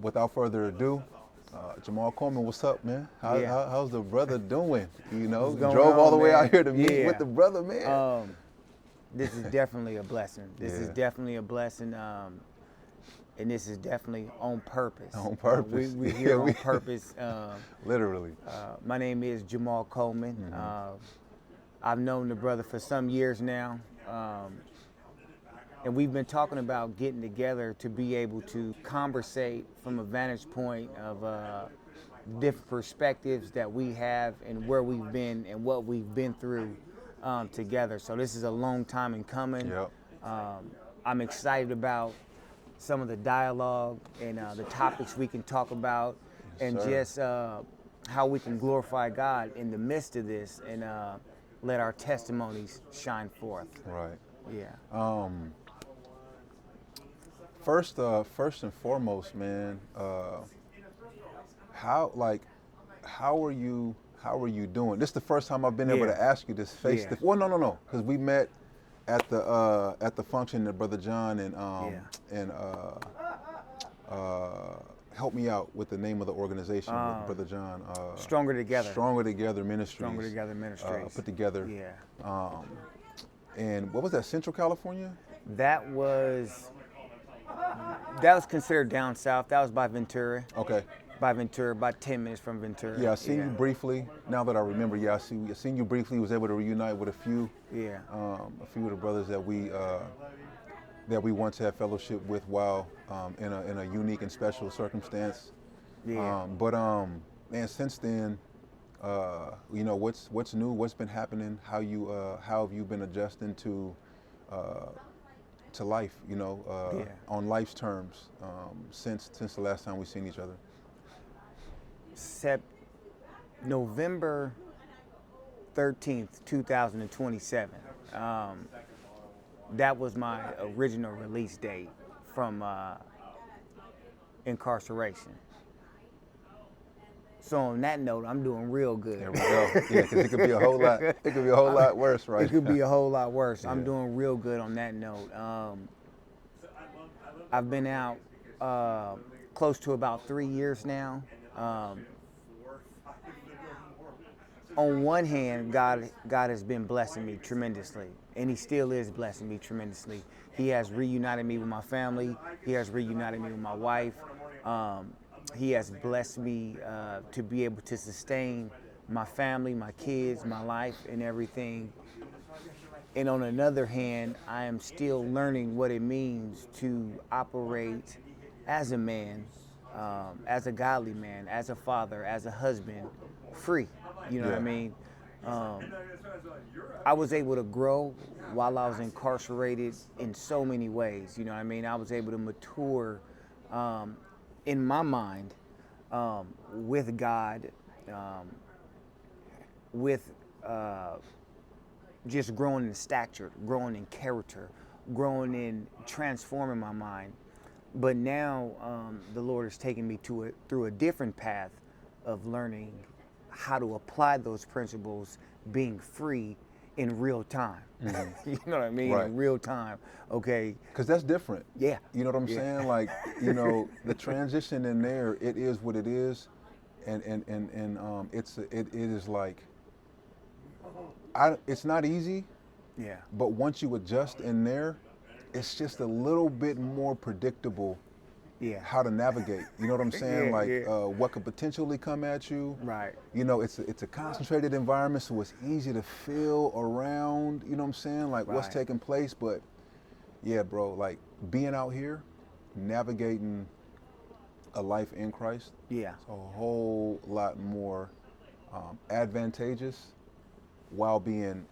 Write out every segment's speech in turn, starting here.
Without further ado, Jahmal Coleman, what's up, man? How's the brother doing? You know, What's going drove all on, the way man? out here to meet Yeah. with the brother, man. This is definitely a blessing. This is Yeah. definitely a blessing, and this is definitely on purpose. On purpose. We're Yeah, here on purpose. Literally. My name is Jahmal Coleman. I've known the brother for some years now, and we've been talking about getting together to be able to conversate from a vantage point of different perspectives that we have and where we've been and what we've been through together. So this is a long time in coming. Yep. I'm excited about some of the dialogue and the topics we can talk about, Yes, and sir. just how we can glorify God in the midst of this, and let our testimonies shine forth. Right. Yeah. First and foremost, man, how are you doing? This is the first time I've been able Yeah. to ask you this face Yeah. to. Well, no, because we met at the function that Brother John and help me out with the name of the organization with Brother John. Stronger Together. Stronger Together Ministries. Stronger Together Ministries. Put together. Yeah. And what was that? Central California? That was considered down south. That was by Ventura. Okay. By Ventura, about 10 minutes from Ventura. Yeah, I seen you briefly. Now that I remember, I seen you briefly. Was able to reunite with a few of the brothers that we once had fellowship with while in a unique and special circumstance. Yeah. Man, since then, what's new? What's been happening? How have you been adjusting to life? On life's terms since the last time we seen each other. November 13th, 2027. That was my original release date from incarceration. So on that note, I'm doing real good. There we go. Yeah, because it could be a whole lot. It could be a whole lot worse, right? It could be a whole lot worse. Yeah. I'm doing real good on that note. I've been out close to about 3 years now. On one hand, God has been blessing me tremendously, and He still is blessing me tremendously. He has reunited me with my family. He has reunited me with my wife. He has blessed me to be able to sustain my family, my kids, my life, and everything. And on another hand, I am still learning what it means to operate as a man, as a godly man, as a father, as a husband, free. You know what I mean? I was able to grow while I was incarcerated in so many ways. You know what I mean? I was able to mature in my mind with God, with just growing in stature, growing in character, growing in transforming my mind. But now the Lord is taking me through a different path of learning how to apply those principles, being free in real time. Mm-hmm. You know what I mean? Right. In real time. Okay. Because that's different. Yeah. You know what I'm saying? Like, the transition in there, it is what it is, and it is like, it's not easy. Yeah. But once you adjust in there, it's just a little bit more predictable. Yeah. How to navigate. You know what I'm saying? Yeah. What could potentially come at you. Right. It's a concentrated environment, so it's easy to feel around. You know what I'm saying? Like what's Right. taking place. But yeah, bro, like being out here, navigating a life in Christ. Yeah. It's a whole lot more advantageous while being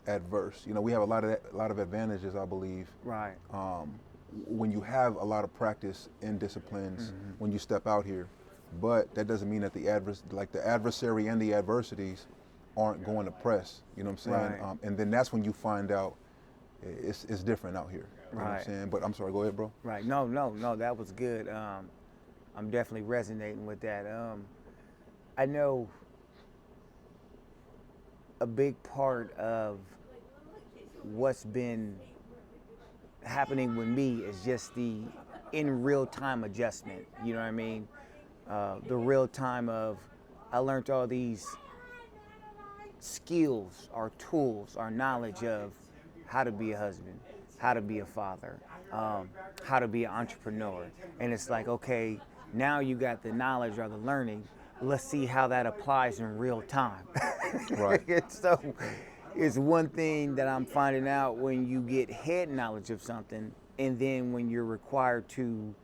adverse. We have a lot of advantages, I believe. Right. When you have a lot of practice in disciplines, when you step out here, but that doesn't mean that the adversary and the adversities aren't going to press. You know what I'm saying? Right. And then that's when you find out it's different out here. You know what I'm saying? But I'm sorry, go ahead, bro. Right. No, that was good. I'm definitely resonating with that. I know a big part of what's been happening with me is just the in real time adjustment. You know what I mean? The real time of, I learned all these skills or tools or knowledge of how to be a husband, how to be a father, how to be an entrepreneur. And it's like, okay, now you got the knowledge or the learning. Let's see how that applies in real time. Right. So it's one thing that I'm finding out when you get head knowledge of something, and then when you're required to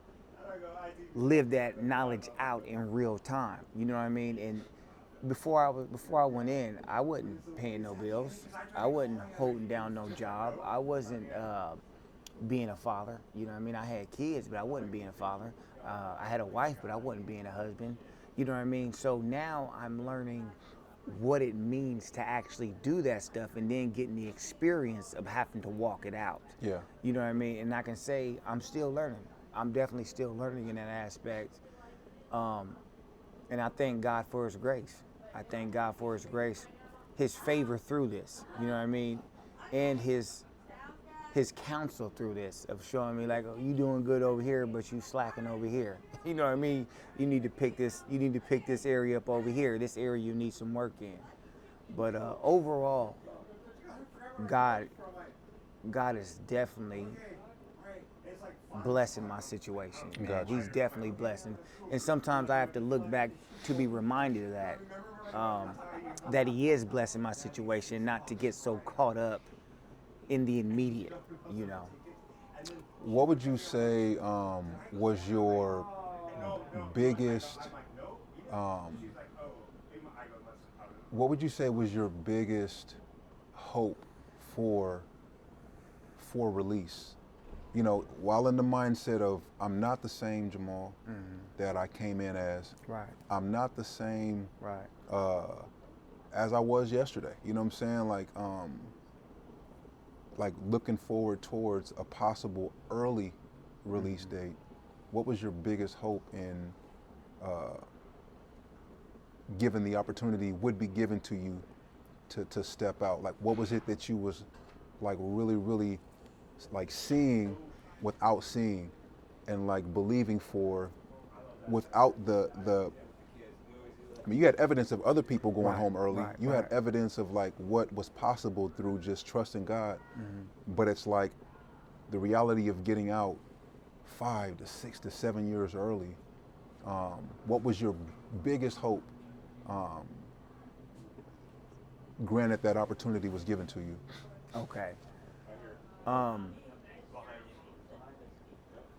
live that knowledge out in real time. You know what I mean? And before I went in, I wasn't paying no bills. I wasn't holding down no job. I wasn't being a father. You know what I mean? I had kids, but I wasn't being a father. I had a wife, but I wasn't being a husband. You know what I mean? So now I'm learning what it means to actually do that stuff, and then getting the experience of having to walk it out. Yeah. You know what I mean? And I can say I'm still learning. I'm definitely still learning in that aspect. And I thank God for his grace. I thank God for his grace, his favor through this, you know what I mean? And his counsel through this, of showing me like, oh, you doing good over here, but you slacking over here. You know what I mean? You need to pick this area up over here. This area you need some work in. But overall, God is definitely blessing my situation. Man. Gotcha. He's definitely blessing. And sometimes I have to look back to be reminded of that, that he is blessing my situation, not to get so caught up in the immediate, you know. What would you say was your biggest? What would you say was your biggest hope for release? You know, while in the mindset of, I'm not the same Jahmal that I came in as. Right. I'm not the same Right. as I was yesterday. You know what I'm saying? Like looking forward towards a possible early release date. What was your biggest hope in given the opportunity would be given to you to step out? Like, what was it that you was like really like seeing without seeing, and like believing for without the I mean, you had evidence of other people going home early. You had evidence of like what was possible through just trusting God. But it's like the reality of getting out 5 to 6 to 7 years early. What was your biggest hope, granted that opportunity was given to you? Okay.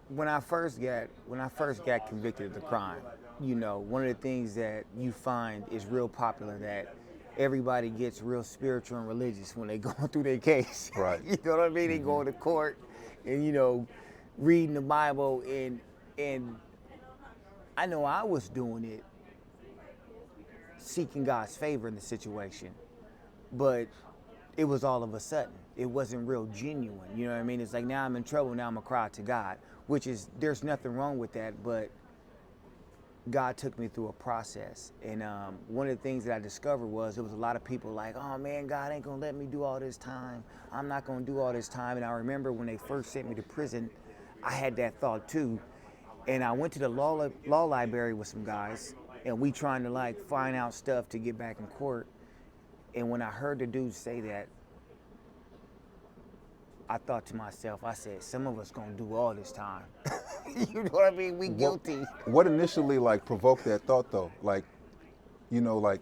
When I first got convicted of the crime, you know, one of the things that you find is real popular, that everybody gets real spiritual and religious when they going through their case. Right. You know what I mean? They go to court and, you know, reading the Bible, and I know I was doing it seeking God's favor in the situation, but it was all of a sudden. It wasn't real genuine. You know what I mean? It's like, now I'm in trouble, now I'm gonna cry to God, which is, there's nothing wrong with that, but God took me through a process. And one of the things that I discovered was there was a lot of people like, oh man, God ain't gonna let me do all this time. I'm not gonna do all this time. And I remember when they first sent me to prison, I had that thought too. And I went to the law library with some guys, and we trying to like find out stuff to get back in court. And when I heard the dude say that, I thought to myself, I said, some of us gonna do all this time. You know what I mean? We guilty. What initially like provoked that thought though? Like, you know, like,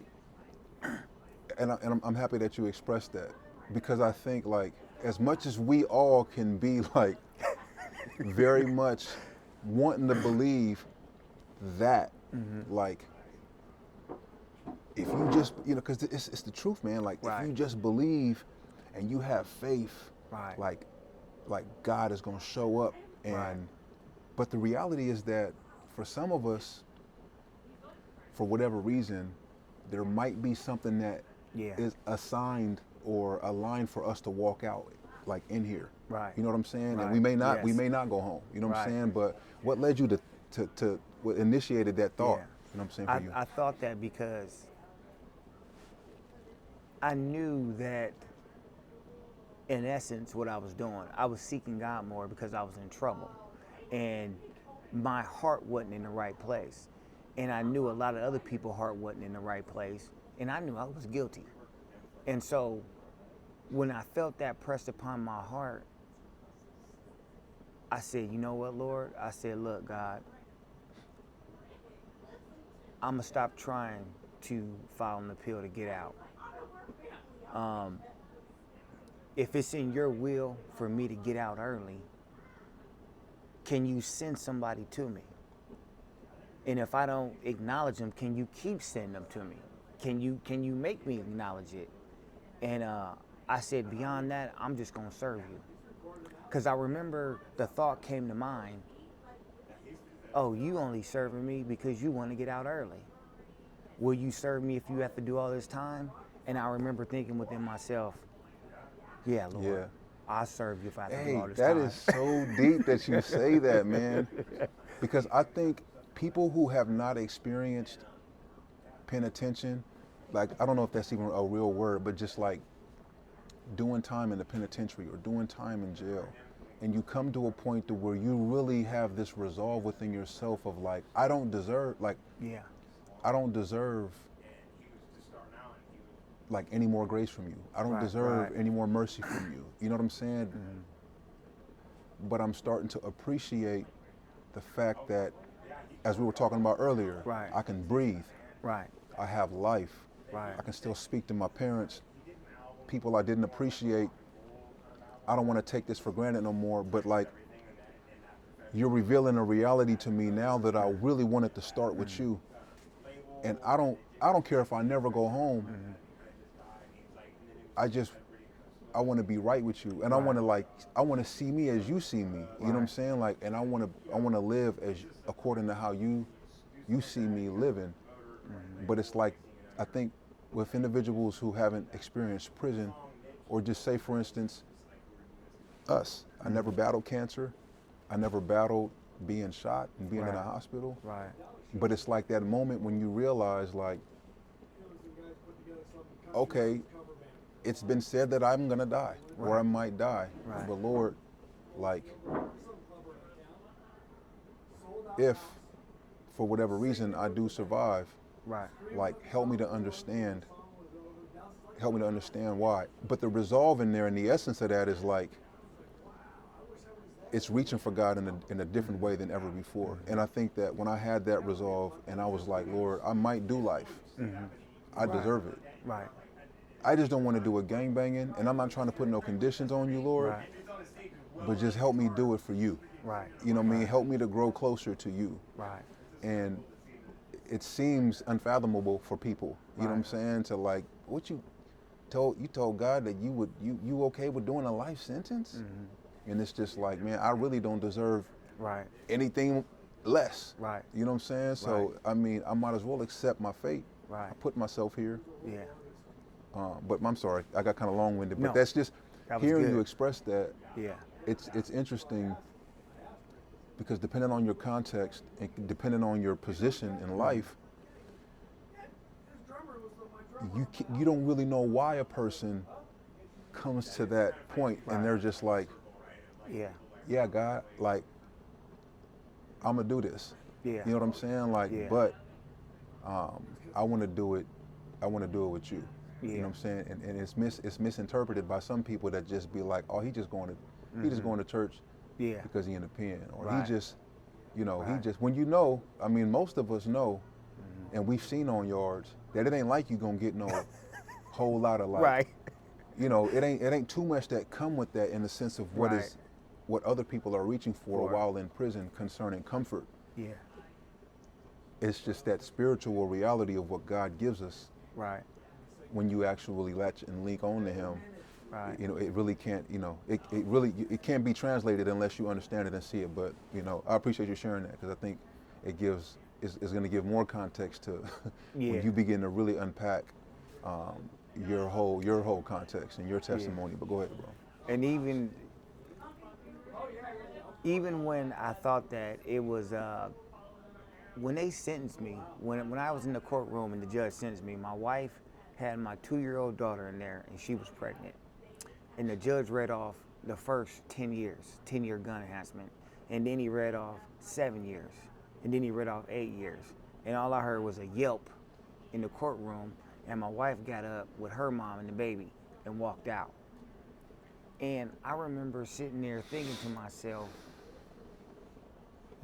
and I'm happy that you expressed that, because I think like, as much as we all can be like very much wanting to believe that, like, if you just, you know, because it's the truth, man. Like, if you just believe and you have faith, like God is gonna show up. And but the reality is that for some of us, for whatever reason, there might be something that is assigned or aligned for us to walk out, like in here. You know what I'm saying? And we may not go home. You know what I'm saying? But what led you to what initiated that thought? You know what I'm saying for you? I thought that because I knew that, in essence, what I was doing, I was seeking God more because I was in trouble. And my heart wasn't in the right place. And I knew a lot of other people's heart wasn't in the right place. And I knew I was guilty. And so when I felt that pressed upon my heart, I said, you know what, Lord? I said, look, God, I'm going to stop trying to file an appeal to get out. If it's in your will for me to get out early, can you send somebody to me? And if I don't acknowledge them, can you keep sending them to me? Can you make me acknowledge it? And I said, beyond that, I'm just going to serve you. Because I remember the thought came to mind, oh, you only serving me because you want to get out early. Will you serve me if you have to do all this time? And I remember thinking within myself, yeah, Lord, Yeah. I'll serve you if I have to Hey, do all this that time. is so deep that you say that, man. Because I think people who have not experienced penitentiary, like, I don't know if that's even a real word, but just like doing time in the penitentiary or doing time in jail, and you come to a point to where you really have this resolve within yourself of like, I don't deserve like any more grace from you. I don't deserve any more mercy from you. You know what I'm saying? Mm-hmm. But I'm starting to appreciate the fact that, as we were talking about earlier, I can breathe. Right. I have life. Right. I can still speak to my parents. People I didn't appreciate. I don't want to take this for granted no more, but like, you're revealing a reality to me now that I really wanted to start with you. And I don't care if I never go home. Mm-hmm. I want to be right with you, and I want to see me as you see me. You know what I'm saying? Like, and I want to live as according to how you see me living. Mm-hmm. But it's like, I think with individuals who haven't experienced prison, or just say, for instance, us. I never battled cancer. I never battled being shot and being in a hospital. Right. But it's like that moment when you realize, like, okay, it's been said that I'm gonna die, or I might die. Right. But Lord, like, if for whatever reason I do survive, like, help me to understand why. But the resolve in there, and the essence of that is like, it's reaching for God in a different way than ever before. Mm-hmm. And I think that when I had that resolve, and I was like, Lord, I might do life. Mm-hmm. I deserve it. Right. I just don't want to do a gangbanging, and I'm not trying to put no conditions on you, Lord. Right. But just help me do it for you. Right. You know what I mean? Help me to grow closer to you. Right. And it seems unfathomable for people. You know what I'm saying? To like, what you told God that you okay with doing a life sentence? Mm-hmm. And it's just like, man, I really don't deserve anything less. Right. You know what I'm saying? So, I mean, I might as well accept my fate. Right. I put myself here. Yeah. But I'm sorry, I got kind of long-winded. But that's just hearing you express that. Yeah. It's interesting, because depending on your context and depending on your position in life, you don't really know why a person comes to that point, and they're just like, yeah, God, like, I'm gonna do this. Yeah. You know what I'm saying? Like, but I want to do it. I want to do it with you. Yeah. You know what I'm saying? And it's misinterpreted by some people that just be like, oh, he just going to church because he in the pen, or he just, he just, when I mean, most of us know, and we've seen on yards that it ain't like you gonna get no whole lot of like, it ain't too much that come with that, in the sense of what other people are reaching for while in prison concerning comfort. Yeah. It's just that spiritual reality of what God gives us. Right. When you actually latch and link on to Him, it really can't, it can't be translated unless you understand it and see it. But, I appreciate you sharing that, because I think it's going to give more context to when you begin to really unpack your whole context and your testimony. But go ahead, bro. And even when I thought that it was, when they sentenced me, when I was in the courtroom and the judge sentenced me, my wife had my 2-year-old daughter in there, and she was pregnant. And the judge read off the first 10 years, 10-year gun enhancement. And then he read off 7 years. And then he read off 8 years. And all I heard was a yelp in the courtroom. And my wife got up with her mom and the baby and walked out. And I remember sitting there thinking to myself,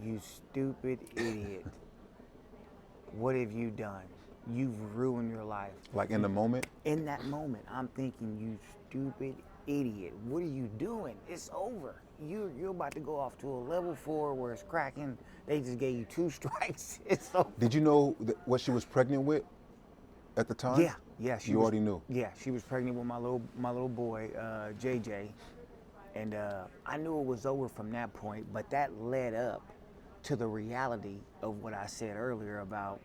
you stupid idiot. What have you done? You've ruined your life. Like in the moment? In that moment, I'm thinking, you stupid idiot. What are you doing? It's over. You're about to go off to a level 4 where it's cracking. They just gave you 2 strikes. It's over. Did you know what she was pregnant with at the time? Yeah. You already knew? Yeah, she was pregnant with my little boy, JJ. And I knew it was over from that point, but that led up to the reality of what I said earlier about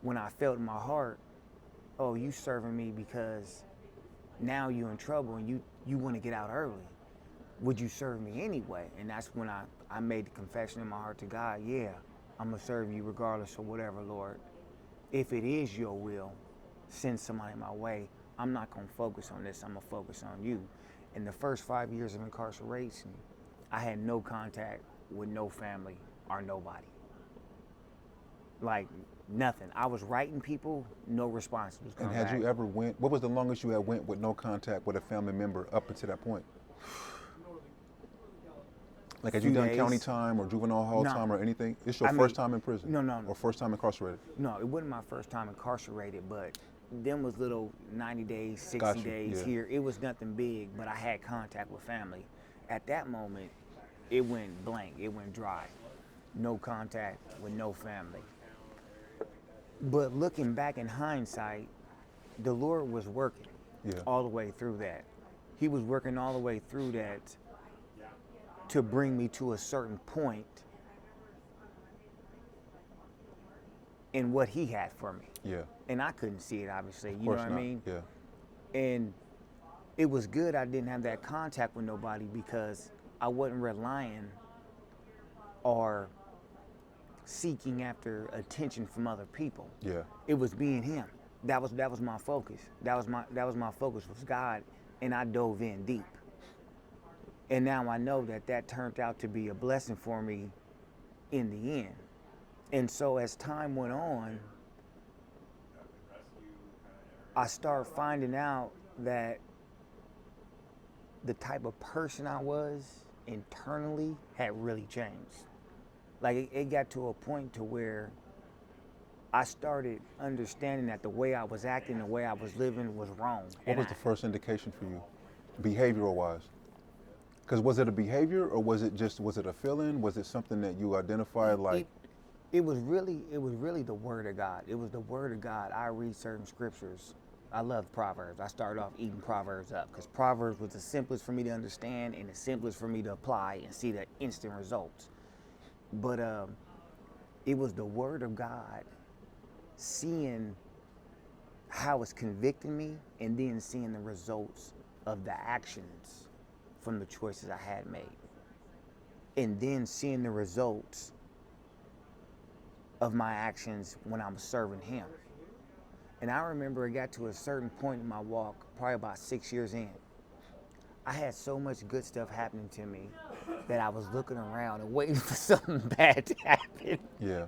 when I felt in my heart, oh, you serving me because now you're in trouble and you want to get out early. Would you serve me anyway? And that's when I made the confession in my heart to God, yeah, I'm going to serve you regardless of whatever, Lord. If it is your will, send somebody my way. I'm not going to focus on this. I'm going to focus on you. In the first 5 years of incarceration, I had no contact with no family or nobody. Like nothing. I was writing people, no response was coming And had back. you ever went, what was the longest you had went with no contact with a family member up until that point? Like, had you done county time or juvenile hall time or anything? It's your first time in prison? No. Or first time incarcerated? No, it wasn't my first time incarcerated, but them was little 90 days, 60 days here. It was nothing big, but I had contact with family. At that moment, it went blank, it went dry. No contact with no family. But looking back in hindsight, the Lord was working all the way through that. He was working all the way through that to bring me to a certain point in what he had for me. Yeah. And I couldn't see it, obviously. You know what I mean? Yeah. And it was good I didn't have that contact with nobody because I wasn't relying or seeking after attention from other people. Yeah. It was being him. That was my focus. That was my focus was God, and I dove in deep. And now I know that turned out to be a blessing for me in the end. And so as time went on, I started finding out that the type of person I was internally had really changed. Like it got to a point to where I started understanding that the way I was acting, the way I was living was wrong. What was the first indication for you, behavioral wise? Because was it a behavior or was it a feeling? Was it something that you identified like? It was really the Word of God. It was the Word of God. I read certain scriptures. I love Proverbs. I started off eating Proverbs up because Proverbs was the simplest for me to understand and the simplest for me to apply and see the instant results. But it was the Word of God, seeing how it's convicting me and then seeing the results of the actions from the choices I had made. And then seeing the results of my actions when I was serving him. And I remember it got to a certain point in my walk, probably about 6 years in. I had so much good stuff happening to me that I was looking around and waiting for something bad to happen. Yeah.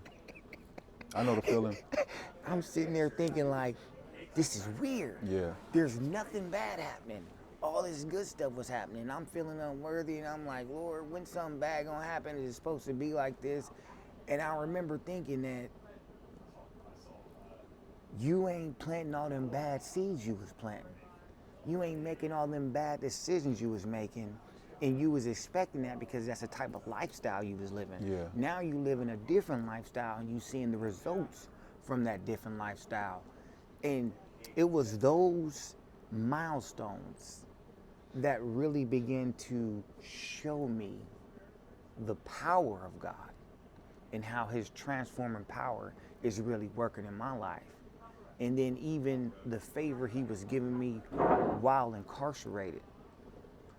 I know the feeling. I'm sitting there thinking like, this is weird. Yeah. There's nothing bad happening. All this good stuff was happening. I'm feeling unworthy and I'm like, Lord, when something bad gonna happen? Is it supposed to be like this? And I remember thinking that you ain't planting all them bad seeds you was planting. You ain't making all them bad decisions you was making, and you was expecting that because that's the type of lifestyle you was living. Yeah. Now you living a different lifestyle and you seeing the results from that different lifestyle. And it was those milestones that really began to show me the power of God and how his transforming power is really working in my life. And then even the favor he was giving me while incarcerated.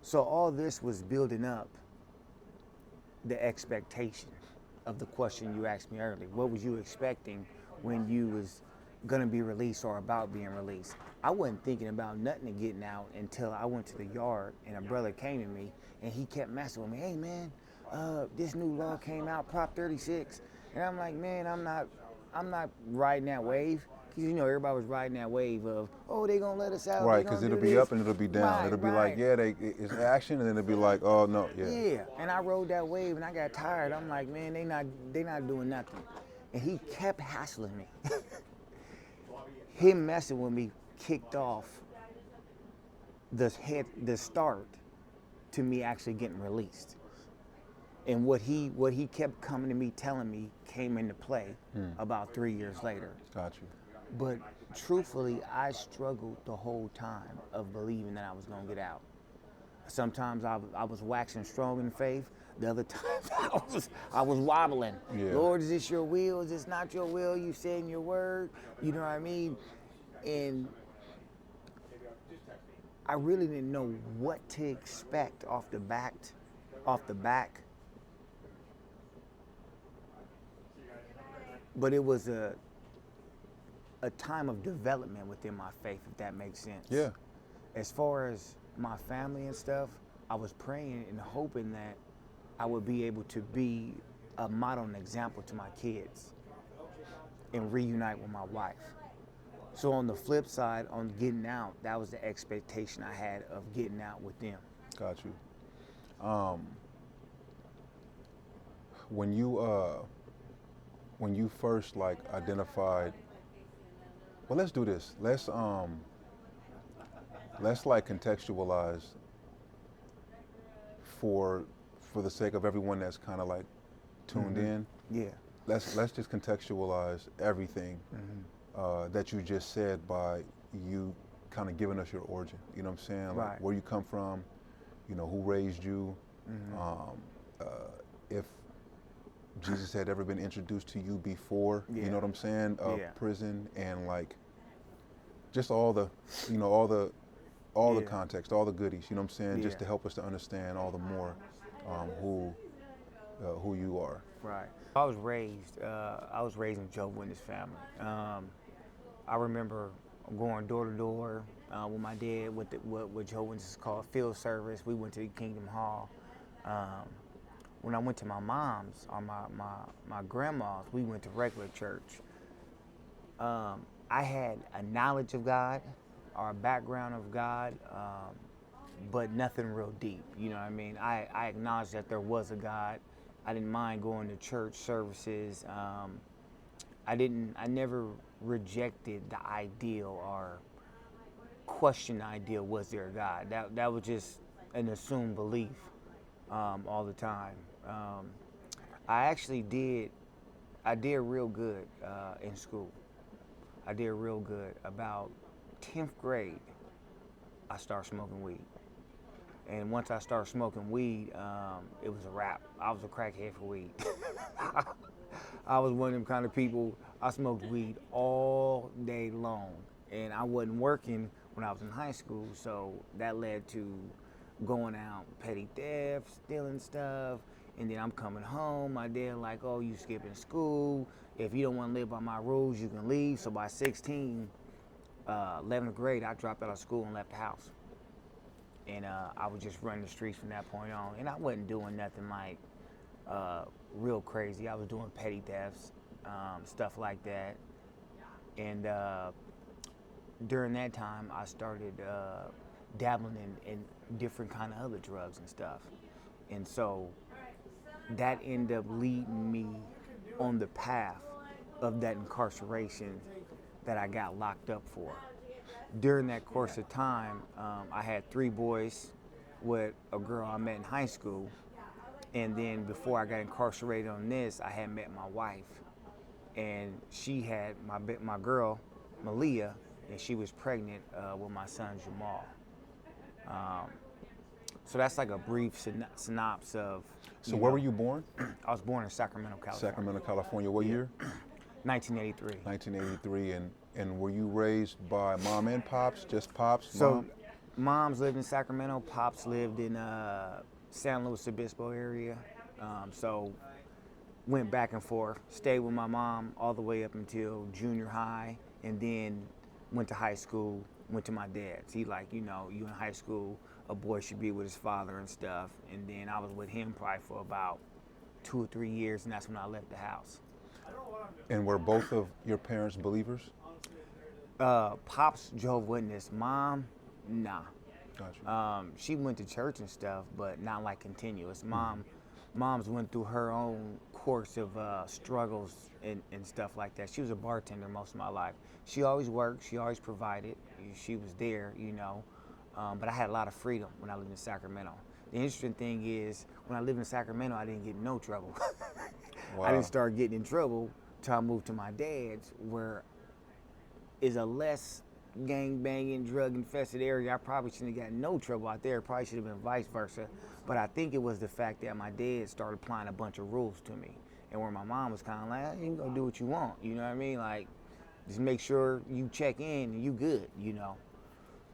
So all this was building up the expectation of the question you asked me earlier. What was you expecting when you was gonna be released or about being released? I wasn't thinking about nothing of getting out until I went to the yard and a brother came to me and he kept messing with me. Hey man, this new law came out, Prop 36, and I'm like, man, I'm not riding that wave. Cause everybody was riding that wave of, oh, they gonna let us out. Right, they because gonna it'll do be this. up and it'll be down. Right, It'll be right. like, yeah, it's action, and then it'll be like, oh no, yeah. Yeah, and I rode that wave, and I got tired. I'm like, man, they not doing nothing, and he kept hassling me. Him messing with me kicked off the start to me actually getting released. And what he kept coming to me, telling me, came into play about 3 years later. Got you. But truthfully, I struggled the whole time of believing that I was gonna get out. Sometimes I was waxing strong in faith. The other times I was wobbling. Yeah. Lord, is this your will? Is this not your will? You saying your word? You know what I mean? And I really didn't know what to expect off the back. But it was a time of development within my faith, if that makes sense. Yeah. As far as my family and stuff, I was praying and hoping that I would be able to be a model and example to my kids and reunite with my wife. So on the flip side, on getting out, that was the expectation I had of getting out with them. Got you. When you first like identified, well, let's do this. Let's like contextualize for the sake of everyone that's kind of like tuned in. Yeah. Let's just contextualize everything that you just said by you kind of giving us your origin. You know what I'm saying? Like Right. where you come from, who raised you, if Jesus had ever been introduced to you before, you know what I'm saying, of prison, and like just all the context, all the goodies, you know what I'm saying, just to help us to understand all the more who you are. Right. I was raised in Jehovah's Witness family. I remember going door to door with my dad with what Jehovah's Witness is called field service. We went to Kingdom Hall. When I went to my mom's or my grandma's, we went to regular church. I had a knowledge of God or a background of God, but nothing real deep. You know what I mean? I acknowledged that there was a God. I didn't mind going to church services. I never rejected the ideal or questioned the ideal, was there a God? That was just an assumed belief all the time. I did real good in school. I did real good. About 10th grade, I started smoking weed. And once I started smoking weed, it was a wrap. I was a crackhead for weed. I was one of them kind of people, I smoked weed all day long. And I wasn't working when I was in high school, so that led to going out, petty theft, stealing stuff. And then I'm coming home, my dad like, oh, you skipping school. If you don't want to live by my rules, you can leave. So by 16, 11th grade, I dropped out of school and left the house. And I was just running the streets from that point on. And I wasn't doing nothing like real crazy. I was doing petty thefts, stuff like that. And during that time, I started dabbling in different kind of other drugs and stuff. And so that ended up leading me on the path of that incarceration that I got locked up for. During that course of time, I had 3 boys with a girl I met in high school. And then before I got incarcerated on this, I had met my wife. And she had my girl, Malia, and she was pregnant with my son, Jahmal. So that's like a brief synopsis of. So where were you born? I was born in Sacramento, California. Sacramento, California. What year? 1983. 1983. And were you raised by mom and pops? Just pops? So, mom? Moms lived in Sacramento. Pops lived in San Luis Obispo area. So went back and forth. Stayed with my mom all the way up until junior high, and then went to high school. Went to my dad's. He like, you in high school, a boy should be with his father and stuff. And then I was with him probably for about 2 or 3 years, and that's when I left the house. And were both of your parents believers? Pops Jehovah's Witness. Mom, nah. Gotcha. She went to church and stuff, but not like continuous. Mom's went through her own course of struggles and stuff like that. She was a bartender most of my life. She always worked. She always provided. She was there, you know. But I had a lot of freedom when I lived in Sacramento. The interesting thing is, when I lived in Sacramento, I didn't get in no trouble. Wow. I didn't start getting in trouble till I moved to my dad's, where is a less gang banging, drug infested area. I probably shouldn't have gotten no trouble out there. It probably should have been vice versa. But I think it was the fact that my dad started applying a bunch of rules to me, and where my mom was kind of like, you can go do what you want. You know what I mean? Like, just make sure you check in and you good. You know.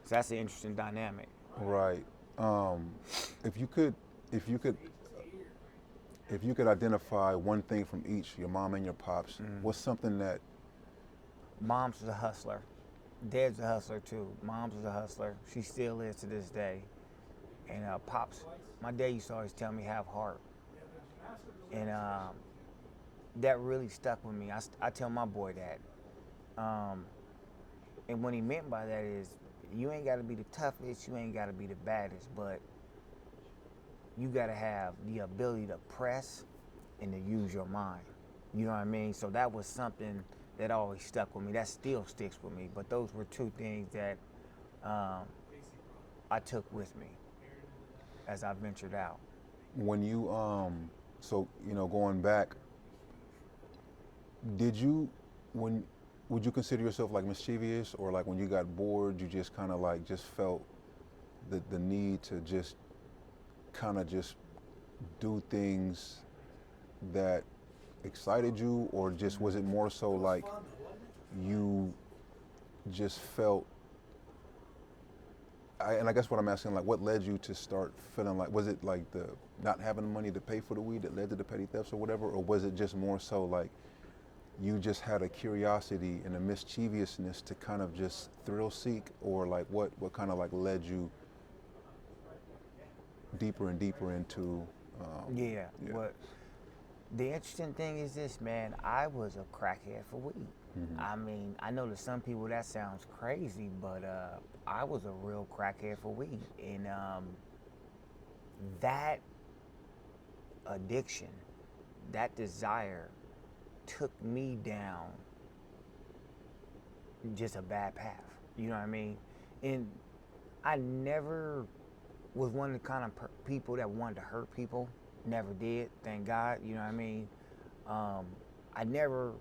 So that's an interesting dynamic. Right. If you could identify one thing from each, your mom and your pops, what's something that? Mom's was a hustler. Dad's a hustler too. Mom's was a hustler. She still is to this day. And pops, my dad used to always tell me have heart. And that really stuck with me. I tell my boy that. And what he meant by that is, you ain't got to be the toughest, you ain't got to be the baddest, but you got to have the ability to press and to use your mind. You know what I mean? So that was something that always stuck with me. That still sticks with me. But those were two things that I took with me as I ventured out. When you, so, you know, going back, would you consider yourself like mischievous, or like when you got bored, you just kind of like just felt the need to just kind of just do things that excited you, or just was it more so like you just felt, and I guess what I'm asking, like, what led you to start feeling like, was it like the not having the money to pay for the weed that led to the petty thefts or whatever, or was it just more so like you just had a curiosity and a mischievousness to kind of just thrill seek, or like what kind of like led you deeper and deeper into? Yeah. What the interesting thing is this, man, I was a crackhead for weed. I mean, I know to some people that sounds crazy, but I was a real crackhead for weed. And that addiction, that desire took me down just a bad path. You know what I mean? And I never was one of the kind of people that wanted to hurt people. Never did, thank God. You know what I mean? I never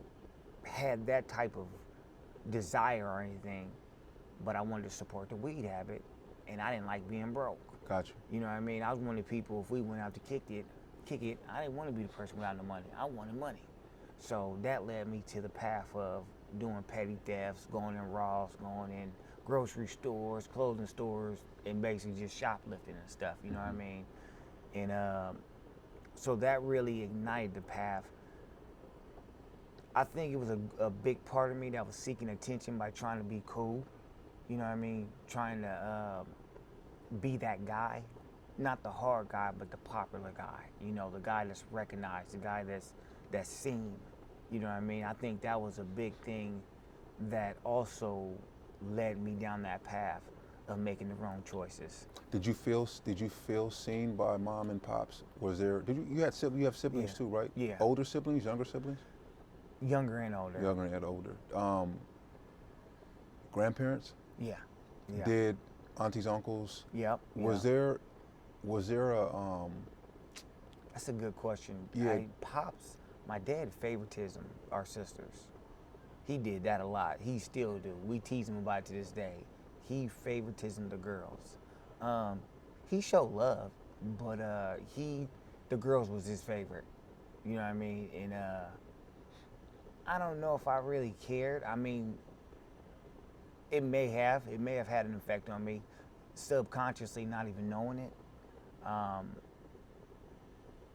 had that type of desire or anything, but I wanted to support the weed habit, and I didn't like being broke. Gotcha. You know what I mean? I was one of the people, if we went out to kick it, I didn't want to be the person without no money. I wanted money. So that led me to the path of doing petty thefts, going in Ross, going in grocery stores, clothing stores, and basically just shoplifting and stuff, you know what I mean? And so that really ignited the path. I think it was a big part of me that was seeking attention by trying to be cool, you know what I mean? Trying to be that guy, not the hard guy, but the popular guy, you know, the guy that's recognized, the guy that's seen. You know what I mean? I think that was a big thing that also led me down that path of making the wrong choices. Did you feel seen by mom and pops? Was there? You have siblings too, right? Yeah. Older siblings, younger siblings? Younger and older. Younger and older. Grandparents? Yeah. Did aunties, uncles? Yep. Was there a? That's a good question. Yeah. Pops, my dad favoritism our sisters. He did that a lot. He still do. We tease him about it to this day. He favoritism the girls. He showed love, but the girls was his favorite. You know what I mean? And I don't know if I really cared. I mean, it may have had an effect on me, subconsciously, not even knowing it.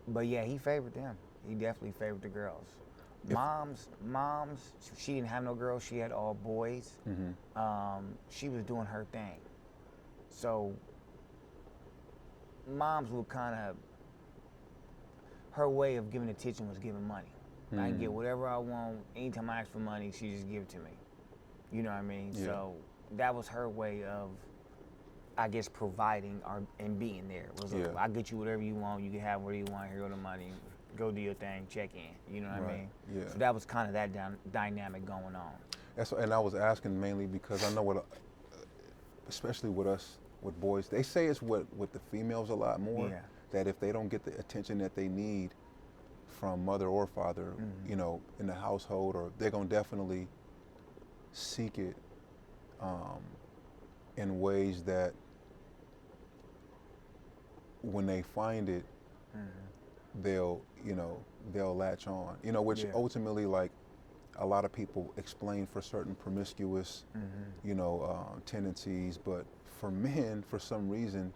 But yeah, he favored them. He definitely favored the girls. Mom's, she didn't have no girls. She had all boys. She was doing her thing. So Moms would kind of, her way of giving attention was giving money. I can get whatever I want. Anytime I ask for money, she just give it to me. You know what I mean? Yeah. So that was her way of, I guess, providing and being there. It was like, I get you whatever you want. You can have whatever you want. Here go the money. Go do your thing. Check in. You know what I mean? Yeah. So that was kind of that dynamic going on. And I was asking mainly because I know what, especially with us, with boys, they say it's with the females a lot more. Yeah. That if they don't get the attention that they need from mother or father, you know, in the household, or they're gonna definitely seek it in ways that when they find it, they'll latch on, you know, which ultimately, like, a lot of people explain for certain promiscuous, you know, tendencies, but for men, for some reason,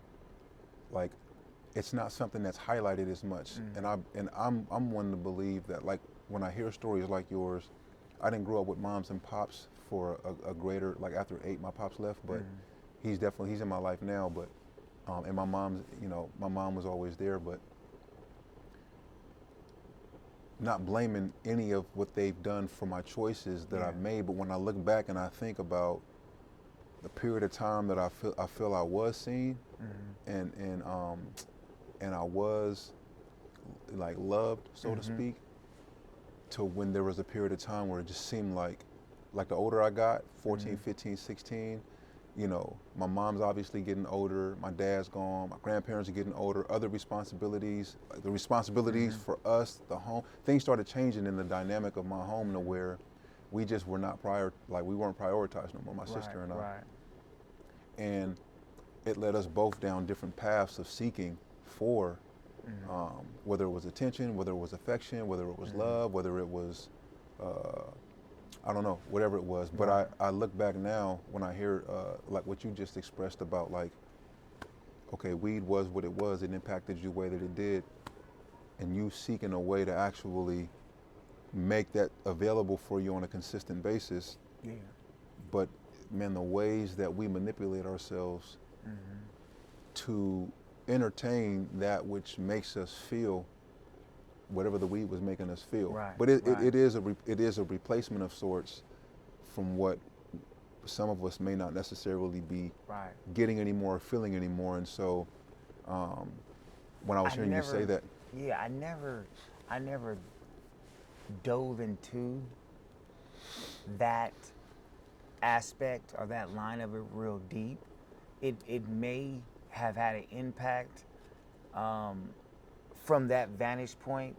like, it's not something that's highlighted as much. And I'm one to believe that, like, when I hear stories like yours, I didn't grow up with moms and pops for a greater, like, after 8, my pops left, but he's in my life now, but and my mom's, you know, my mom was always there, but not blaming any of what they've done for my choices that I've made. But when I look back and I think about the period of time that I feel I was seen, and I was, like, loved, so to speak, to when there was a period of time where it just seemed like the older I got, 14, 15, 16, you know, my mom's obviously getting older, my dad's gone, my grandparents are getting older, other responsibilities, like the responsibilities for us, the home, things started changing in the dynamic of my home to where we just were not we weren't prioritized no more, my sister and I. Right. And it led us both down different paths of seeking for, whether it was attention, whether it was affection, whether it was love, whether it was, I don't know, whatever it was. But I look back now when I hear, like what you just expressed about, like, okay, weed was what it was, it impacted you the way that it did, and you seeking a way to actually make that available for you on a consistent basis. Yeah. But man, the ways that we manipulate ourselves to entertain that which makes us feel whatever the weed was making us feel. Right, But it is a replacement of sorts from what some of us may not necessarily be getting anymore, or feeling anymore. And so when I was hearing you say that. Yeah, I never dove into that aspect or that line of it real deep. It may have had an impact from that vantage point.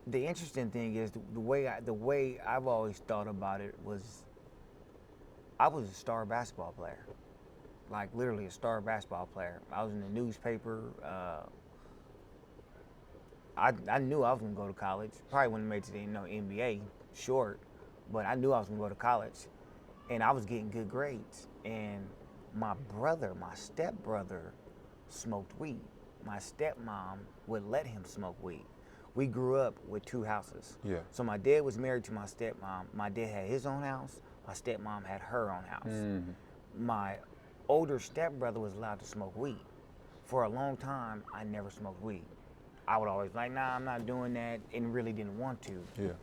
The interesting thing is the way I've always thought about it was I was a star basketball player, like literally a star basketball player. I was in the newspaper. I knew I was gonna go to college. Probably wouldn't have made it to the NBA short, but I knew I was gonna go to college, and I was getting good grades. And my stepbrother, smoked weed. My stepmom would let him smoke weed. We grew up with 2 houses. Yeah. So my dad was married to my stepmom. My dad had his own house. My stepmom had her own house. My older stepbrother was allowed to smoke weed. For a long time, I never smoked weed. I would always be like, nah, I'm not doing that, and really didn't want to. Yeah.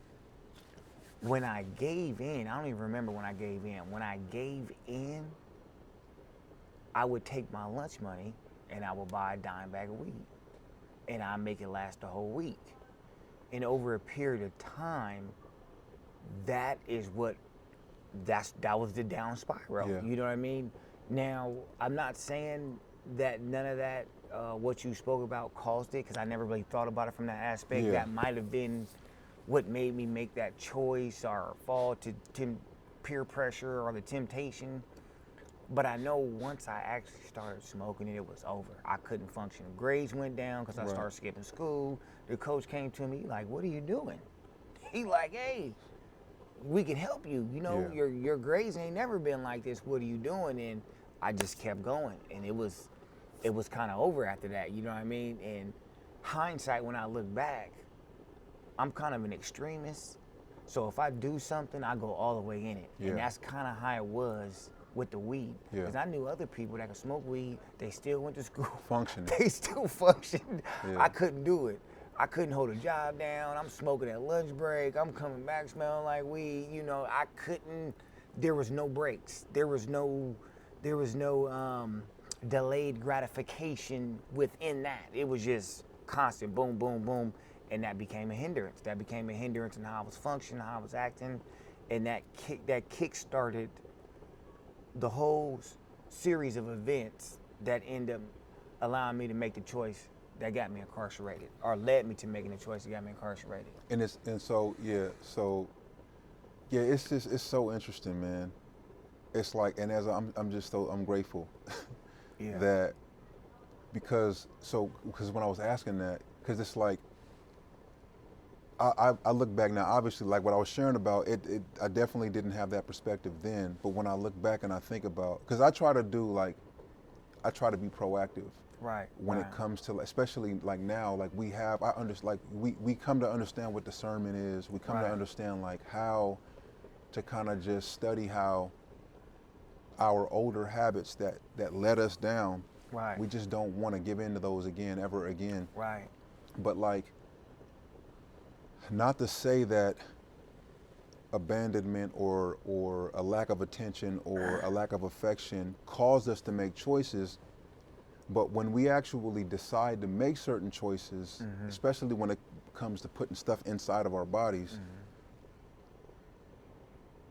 When I gave in, I don't even remember when I gave in. When I gave in, I would take my lunch money and I would buy a dime bag of weed. And I'd make it last the whole week. And over a period of time, that was the down spiral. Yeah. You know what I mean? Now, I'm not saying that none of that, what you spoke about, caused it, because I never really thought about it from that aspect. Yeah. That might have been what made me make that choice or fall to peer pressure or the temptation. But I know once I actually started smoking it was over. I couldn't function. Grades went down because I started skipping school. The coach came to me like, "What are you doing?" He like, "Hey, we can help you. You know, your grades ain't never been like this. What are you doing?" And I just kept going, and it was kind of over after that. You know what I mean? And hindsight, when I look back, I'm kind of an extremist. So if I do something, I go all the way in it. Yeah. And that's kind of how it was with the weed. Yeah. Because I knew other people that could smoke weed, they still went to school. Functioning. They still functioned. Yeah. I couldn't do it. I couldn't hold a job down. I'm smoking at lunch break. I'm coming back smelling like weed. You know, I couldn't. There was no breaks. There was no delayed gratification within that. It was just constant boom, boom, boom. And that became a hindrance. That became a hindrance in how I was functioning, how I was acting. And that kick started the whole series of events that end up allowing me to make the choice that got me incarcerated, or led me to making the choice that got me incarcerated. It's so interesting, man. It's like, and as I'm grateful Yeah. that because when I was asking that, because it's like I look back now, obviously, like what I was sharing about it, I definitely didn't have that perspective then, but when I look back and I think about, because I try to be proactive. Right. When it comes to, especially like now, like we come to understand what discernment is. We come to understand like how to kind of just study how our older habits that let us down. Right. We just don't want to give in to those ever again. Right. But like, not to say that abandonment or a lack of attention or a lack of affection caused us to make choices. But when we actually decide to make certain choices, especially when it comes to putting stuff inside of our bodies,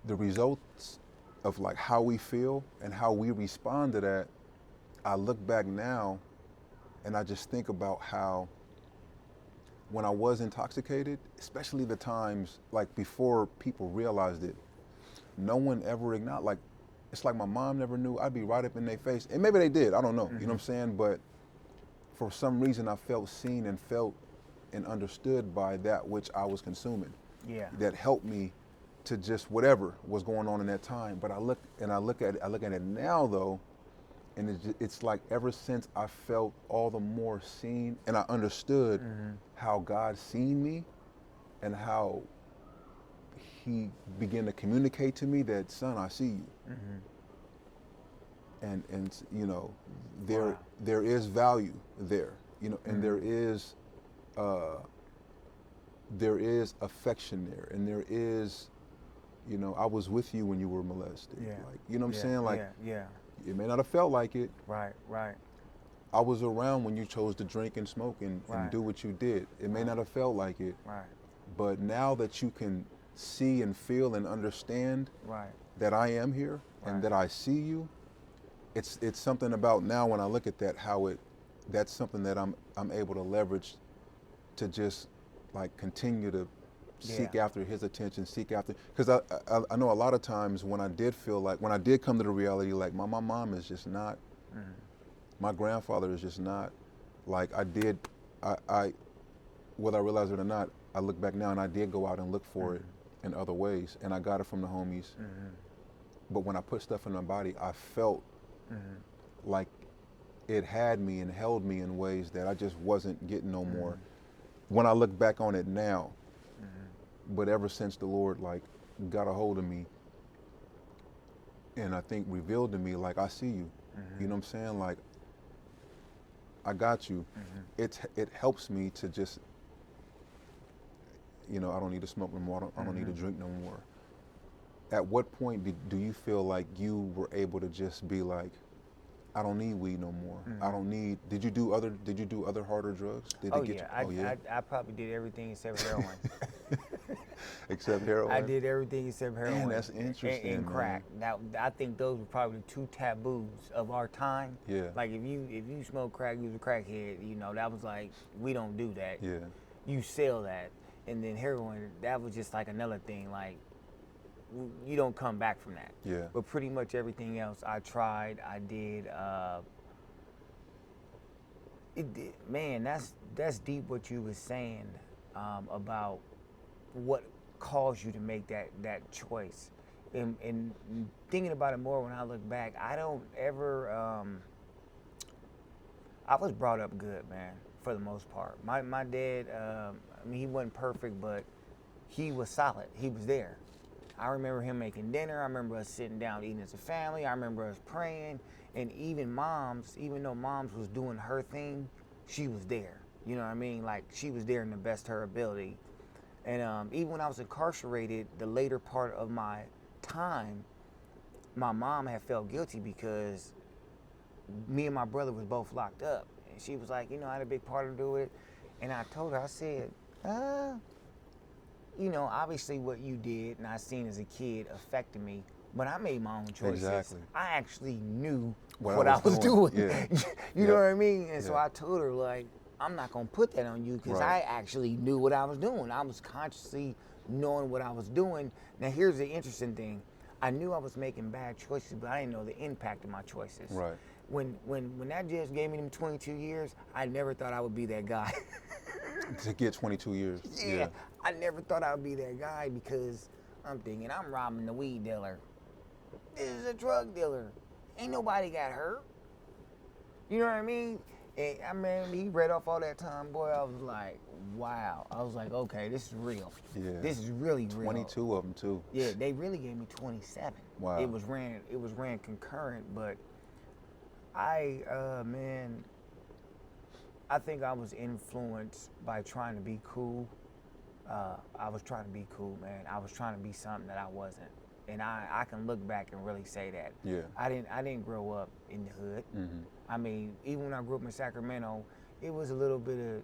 the results of like how we feel and how we respond to that, I look back now and I just think about how when I was intoxicated, especially the times like before people realized it, no one ever acknowledged, like, it's like my mom never knew. I'd be right up in their face. And maybe they did, I don't know, you know what I'm saying? But for some reason I felt seen and felt and understood by that which I was consuming. Yeah. That helped me to just whatever was going on in that time. But I look at it now though, and it's like ever since I felt all the more seen and I understood how God seen me and how he began to communicate to me that, son, I see you. And you know, there is value there, you know, and there is affection there, and there is, you know, I was with you when you were molested. Yeah. Like, you know what I'm saying? Like, yeah. it may not have felt like it. Right. I was around when you chose to drink and smoke and do what you did. It may not have felt like it. Right. But now that you can see and feel and understand that I am here and that I see you, it's something about now when I look at that, that's something that I'm able to leverage to just like continue to seek after his attention, because I know a lot of times when I did come to the reality, like my mom is just not, my grandfather is just not, like I whether I realize it or not, I look back now and I did go out and look for it in other ways, and I got it from the homies. But when I put stuff in my body, I felt like it had me and held me in ways that I just wasn't getting no more. When I look back on it now, but ever since the Lord like got a hold of me and I think revealed to me, like, I see you, you know what I'm saying? Like, I got you. It helps me to just, you know, I don't need to smoke no more. I don't need to drink no more. At what point do you feel like you were able to just be like, I don't need weed no more. I don't need. Did you do other harder drugs? I probably did everything except heroin. Except heroin. I did everything except heroin. Man, that's interesting. And crack. Now, I think those were probably the two taboos of our time. Yeah. Like if you smoke crack, you was a crackhead. You know, that was like, we don't do that. Yeah. You sell that, and then heroin, that was just like another thing. Like, you don't come back from that. Yeah. But pretty much everything else I tried, I did. Man, that's deep what you was saying about what caused you to make that choice. And thinking about it more when I look back, I don't ever. I was brought up good, man, for the most part. My dad, I mean, he wasn't perfect, but he was solid. He was there. I remember him making dinner. I remember us sitting down eating as a family. I remember us praying. And even though moms was doing her thing, she was there. You know what I mean? Like, she was there in the best of her ability. And even when I was incarcerated, the later part of my time, my mom had felt guilty because me and my brother was both locked up. And she was like, I had a big part to do with it. And I told her, I said, obviously what you did and I seen as a kid affected me, but I made my own choices. Exactly. I actually knew what I was doing. Yeah. You know what I mean? And so I told her, like, I'm not going to put that on you because I actually knew what I was doing. I was consciously knowing what I was doing. Now, here's the interesting thing. I knew I was making bad choices, but I didn't know the impact of my choices. Right. When that judge gave me them 22 years, I never thought I would be that guy. To get 22 years. Yeah. I never thought I would be that guy because I'm thinking, I'm robbing the weed dealer. This is a drug dealer. Ain't nobody got hurt. You know what I mean? And I mean, he read off all that time, boy. I was like, wow. I was like, okay, this is real. Yeah. This is really real. 22 of them too. Yeah, they really gave me 27. Wow. It was ran concurrent, but I think I was influenced by trying to be cool. I was trying to be cool, man. I was trying to be something that I wasn't. And I can look back and really say that. Yeah. I didn't grow up in the hood. Mm-hmm. I mean, even when I grew up in Sacramento, it was a little bit of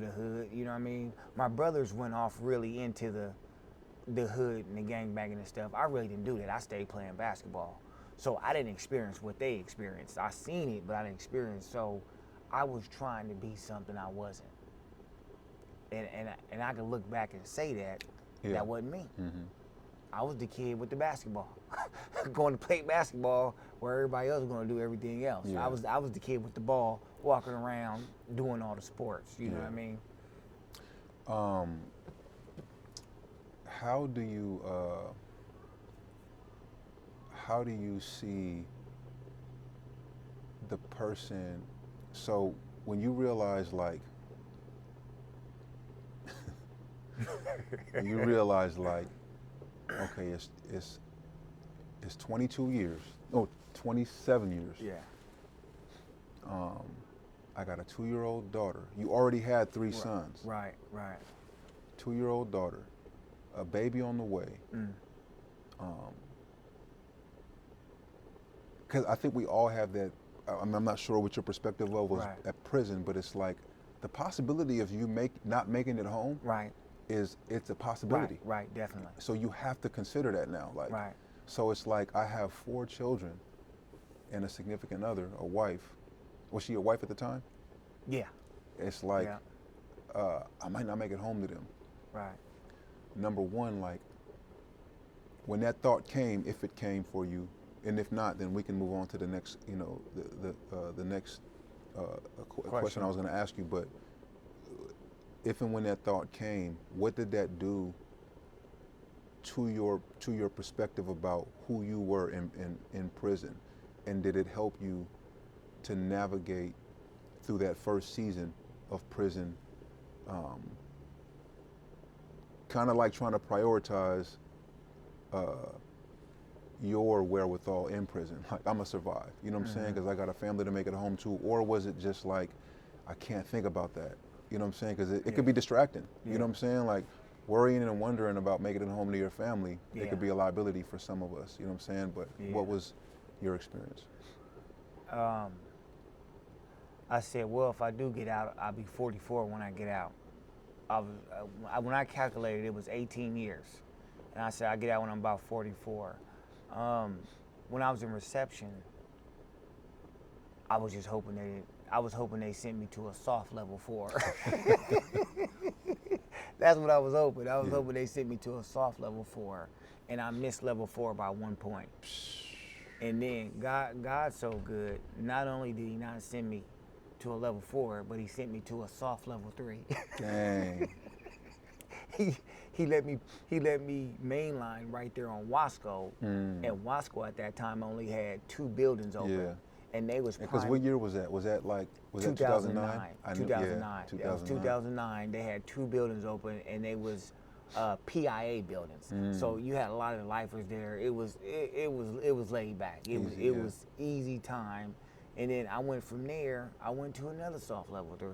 the hood. You know what I mean? My brothers went off really into the hood and the gangbanging and stuff. I really didn't do that. I stayed playing basketball, so I didn't experience what they experienced. I seen it, but I didn't experience. So I was trying to be something I wasn't. And I can look back and say that wasn't me. Mm-hmm. I was the kid with the basketball, going to play basketball where everybody else was going to do everything else. Yeah. I was the kid with the ball, walking around, doing all the sports. You know what I mean? How do you see the person? So when you realize, like, okay, it's 22 years. No, 27 years. Yeah. I got a 2-year-old daughter. You already had 3 sons. Right. 2-year-old daughter, a baby on the way. Because I think we all have that. I'm not sure what your perspective of was at prison, but it's like the possibility of you not making it home. Right. It's a possibility. Right, definitely. So you have to consider that now. Like, so it's like I have 4 children and a significant other, a wife. Was she a wife at the time? Yeah. It's like I might not make it home to them. Right. Number one, like, when that thought came, if it came for you, and if not, then we can move on to the next, the next question I was going to ask you. But if and when that thought came, what did that do to your perspective about who you were in prison, and did it help you to navigate through that first season of prison, kind of like trying to prioritize your wherewithal in prison? Like, I'm gonna survive, you know what I'm saying, because I got a family to make it home to? Or was it just like, I can't think about that, you know what I'm saying, because it could be distracting, you know what I'm saying, like worrying and wondering about making it home to your family, it could be a liability for some of us, you know what I'm saying, but what was your experience? I said, well, if I do get out, I'll be 44 when I get out. When I calculated, it was 18 years. And I said, I get out when I'm about 44. When I was in reception, I was just hoping they sent me to a soft level 4. That's what I was hoping. I was hoping they sent me to a soft level 4, and I missed level 4 by 1 point. And then God's so good. Not only did He not send me to a level 4, but He sent me to a soft level 3. Dang. He let me mainline right there on Wasco, and Wasco at that time only had 2 buildings open, and they was because what year was that? Was that 2009? 2009. 2009. That was 2009. They had 2 buildings open, and they was PIA buildings. So you had a lot of the lifers there. It was laid back. It was easy time. And then I went from there, I went to another soft level 3.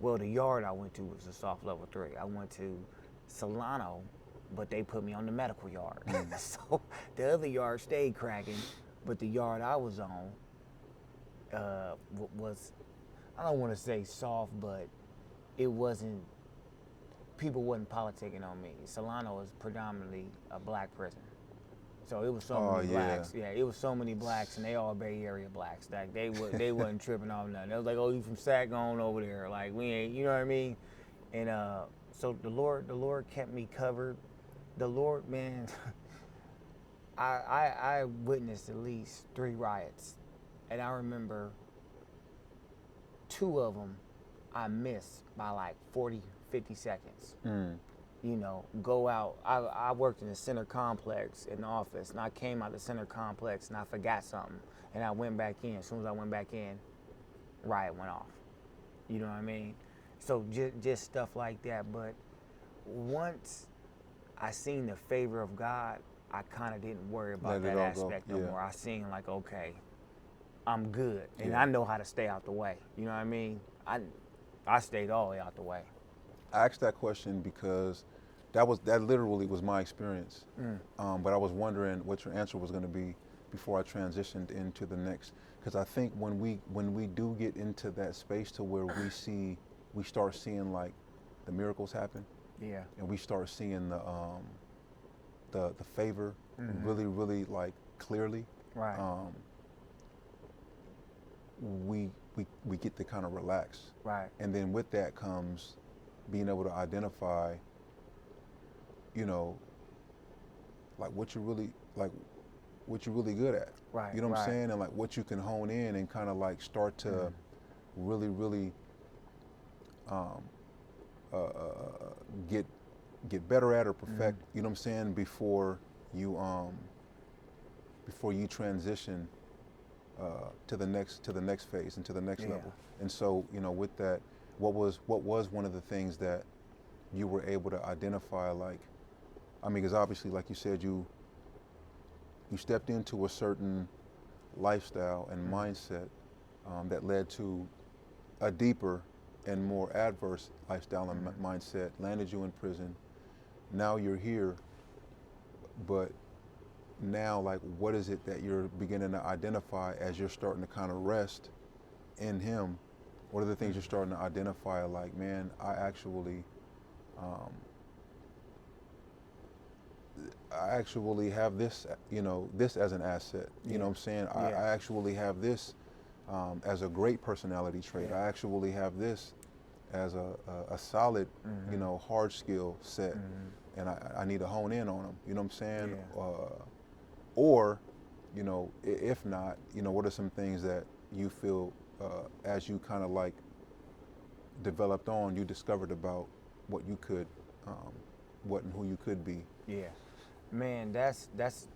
Well, the yard I went to was a soft level 3. I went to Solano, but they put me on the medical yard. So the other yard stayed cracking, but the yard I was on was, I don't want to say soft, but it wasn't, people wasn't politicking on me. Solano is predominantly a black prison. So it was so many blacks. Yeah, it was so many blacks, and they all Bay Area blacks. Like they wasn't tripping off nothing. They was like, "Oh, you from Sac, going over there?" Like we ain't, you know what I mean? And so the Lord kept me covered. The Lord, man, I witnessed at least 3 riots, and I remember 2 of them I missed by like 40, 50 seconds. You know, go out. I worked in the center complex in the office, and I came out the center complex and I forgot something, and I went back in. As soon as I went back in, riot went off. You know what I mean? So just stuff like that. But once I seen the favor of God, I kind of didn't worry about that aspect no more. I seen like, okay, I'm good, and I know how to stay out the way. You know what I mean? I stayed all the way out the way. I asked that question because that literally was my experience. But I was wondering what your answer was going to be before I transitioned into the next. Because I think when we do get into that space to where we start seeing like the miracles happen. Yeah. And we start seeing the favor really, really like clearly. Right. We get to kind of relax. Right. And then with that comes being able to identify, you know, like what you're really good at. Right. You know what I'm saying? And like what you can hone in and kind of like start to really, really get better at or perfect, you know what I'm saying, before you transition to the next phase and to the next level. And so, you know, with that, what was one of the things that you were able to identify? Like, I mean, because obviously, like you said, you stepped into a certain lifestyle and mindset that led to a deeper and more adverse lifestyle and mindset, landed you in prison. Now you're here, but now, like, what is it that you're beginning to identify as you're starting to kind of rest in Him? What are the things you're starting to identify? Like, man, I actually have this, you know, this as an asset. You know what I'm saying? I actually have this as a great personality trait. I actually have this as a solid, you know, hard skill set, and I need to hone in on them. You know what I'm saying? Or, you know, if not, you know, what are some things that you feel as you kind of like developed on, you discovered about what you could, what and who you could be? Yeah, man, that's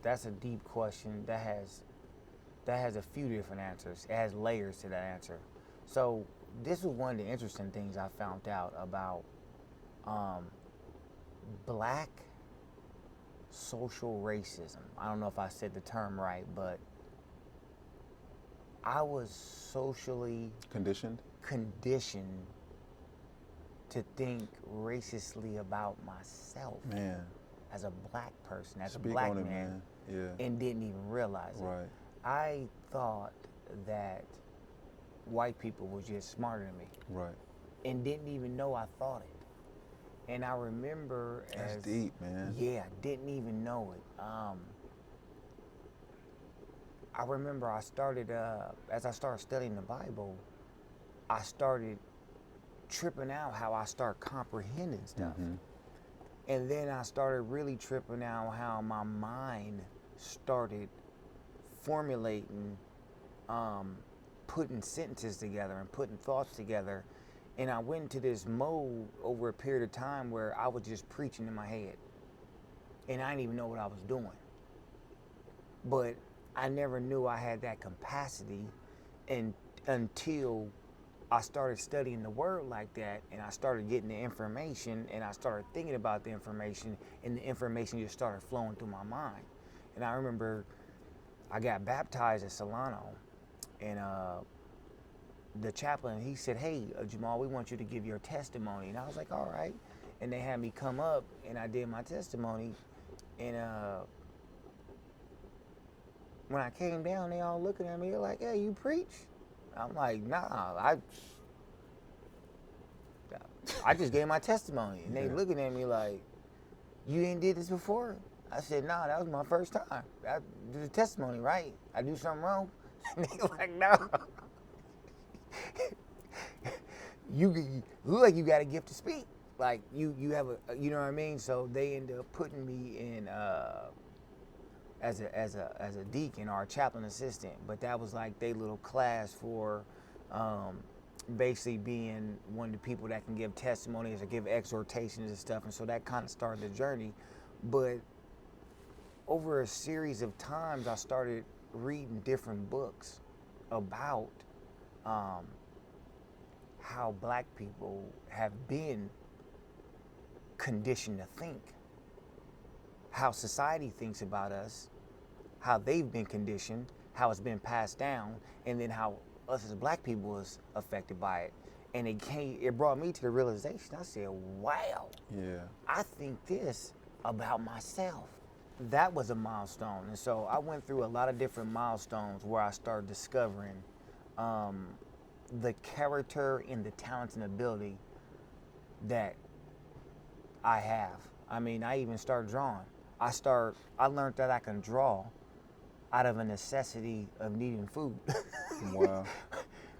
a deep question. That has a few different answers. It has layers to that answer. So this was one of the interesting things I found out about black social racism. I don't know if I said the term right, but I was socially conditioned to think racistly about myself, man, as a black person, as a black man, and didn't even realize it. Right. I thought that white people were just smarter than me, right, and didn't even know I thought it. And I remember that's deep, man. Yeah, didn't even know it. I remember I started, as I started studying the Bible, I started tripping out how I started comprehending stuff. And then I started really tripping out how my mind started formulating, putting sentences together and putting thoughts together. And I went into this mode over a period of time where I was just preaching in my head. And I didn't even know what I was doing. But I never knew I had that capacity until I started studying the word like that, and I started getting the information, and I started thinking about the information, and the information just started flowing through my mind. And I remember I got baptized at Solano, and the chaplain, he said, hey, Jahmal, we want you to give your testimony. And I was like, all right. And they had me come up, and I did my testimony. And when I came down, they all looking at me, they're like, hey, you preach? I'm like, nah, I just gave my testimony. And they looking at me like, you ain't did this before? I said, nah, that was my first time. I did a testimony, right? I do something wrong? And they like, no. You look like you got a gift to speak. Like you have a, you know what I mean? So they end up putting me in as a deacon or a chaplain assistant. But that was like their little class for basically being one of the people that can give testimonies or give exhortations and stuff. And so that kind of started the journey. But over a series of times, I started reading different books about how black people have been conditioned to think, how society thinks about us, how they've been conditioned, how it's been passed down, and then how us as black people was affected by it. And it brought me to the realization, I said, wow, I think this about myself. That was a milestone. And so I went through a lot of different milestones where I started discovering the character and the talents and ability that I have. I mean, I even started drawing. I learned that I can draw out of a necessity of needing food. Wow.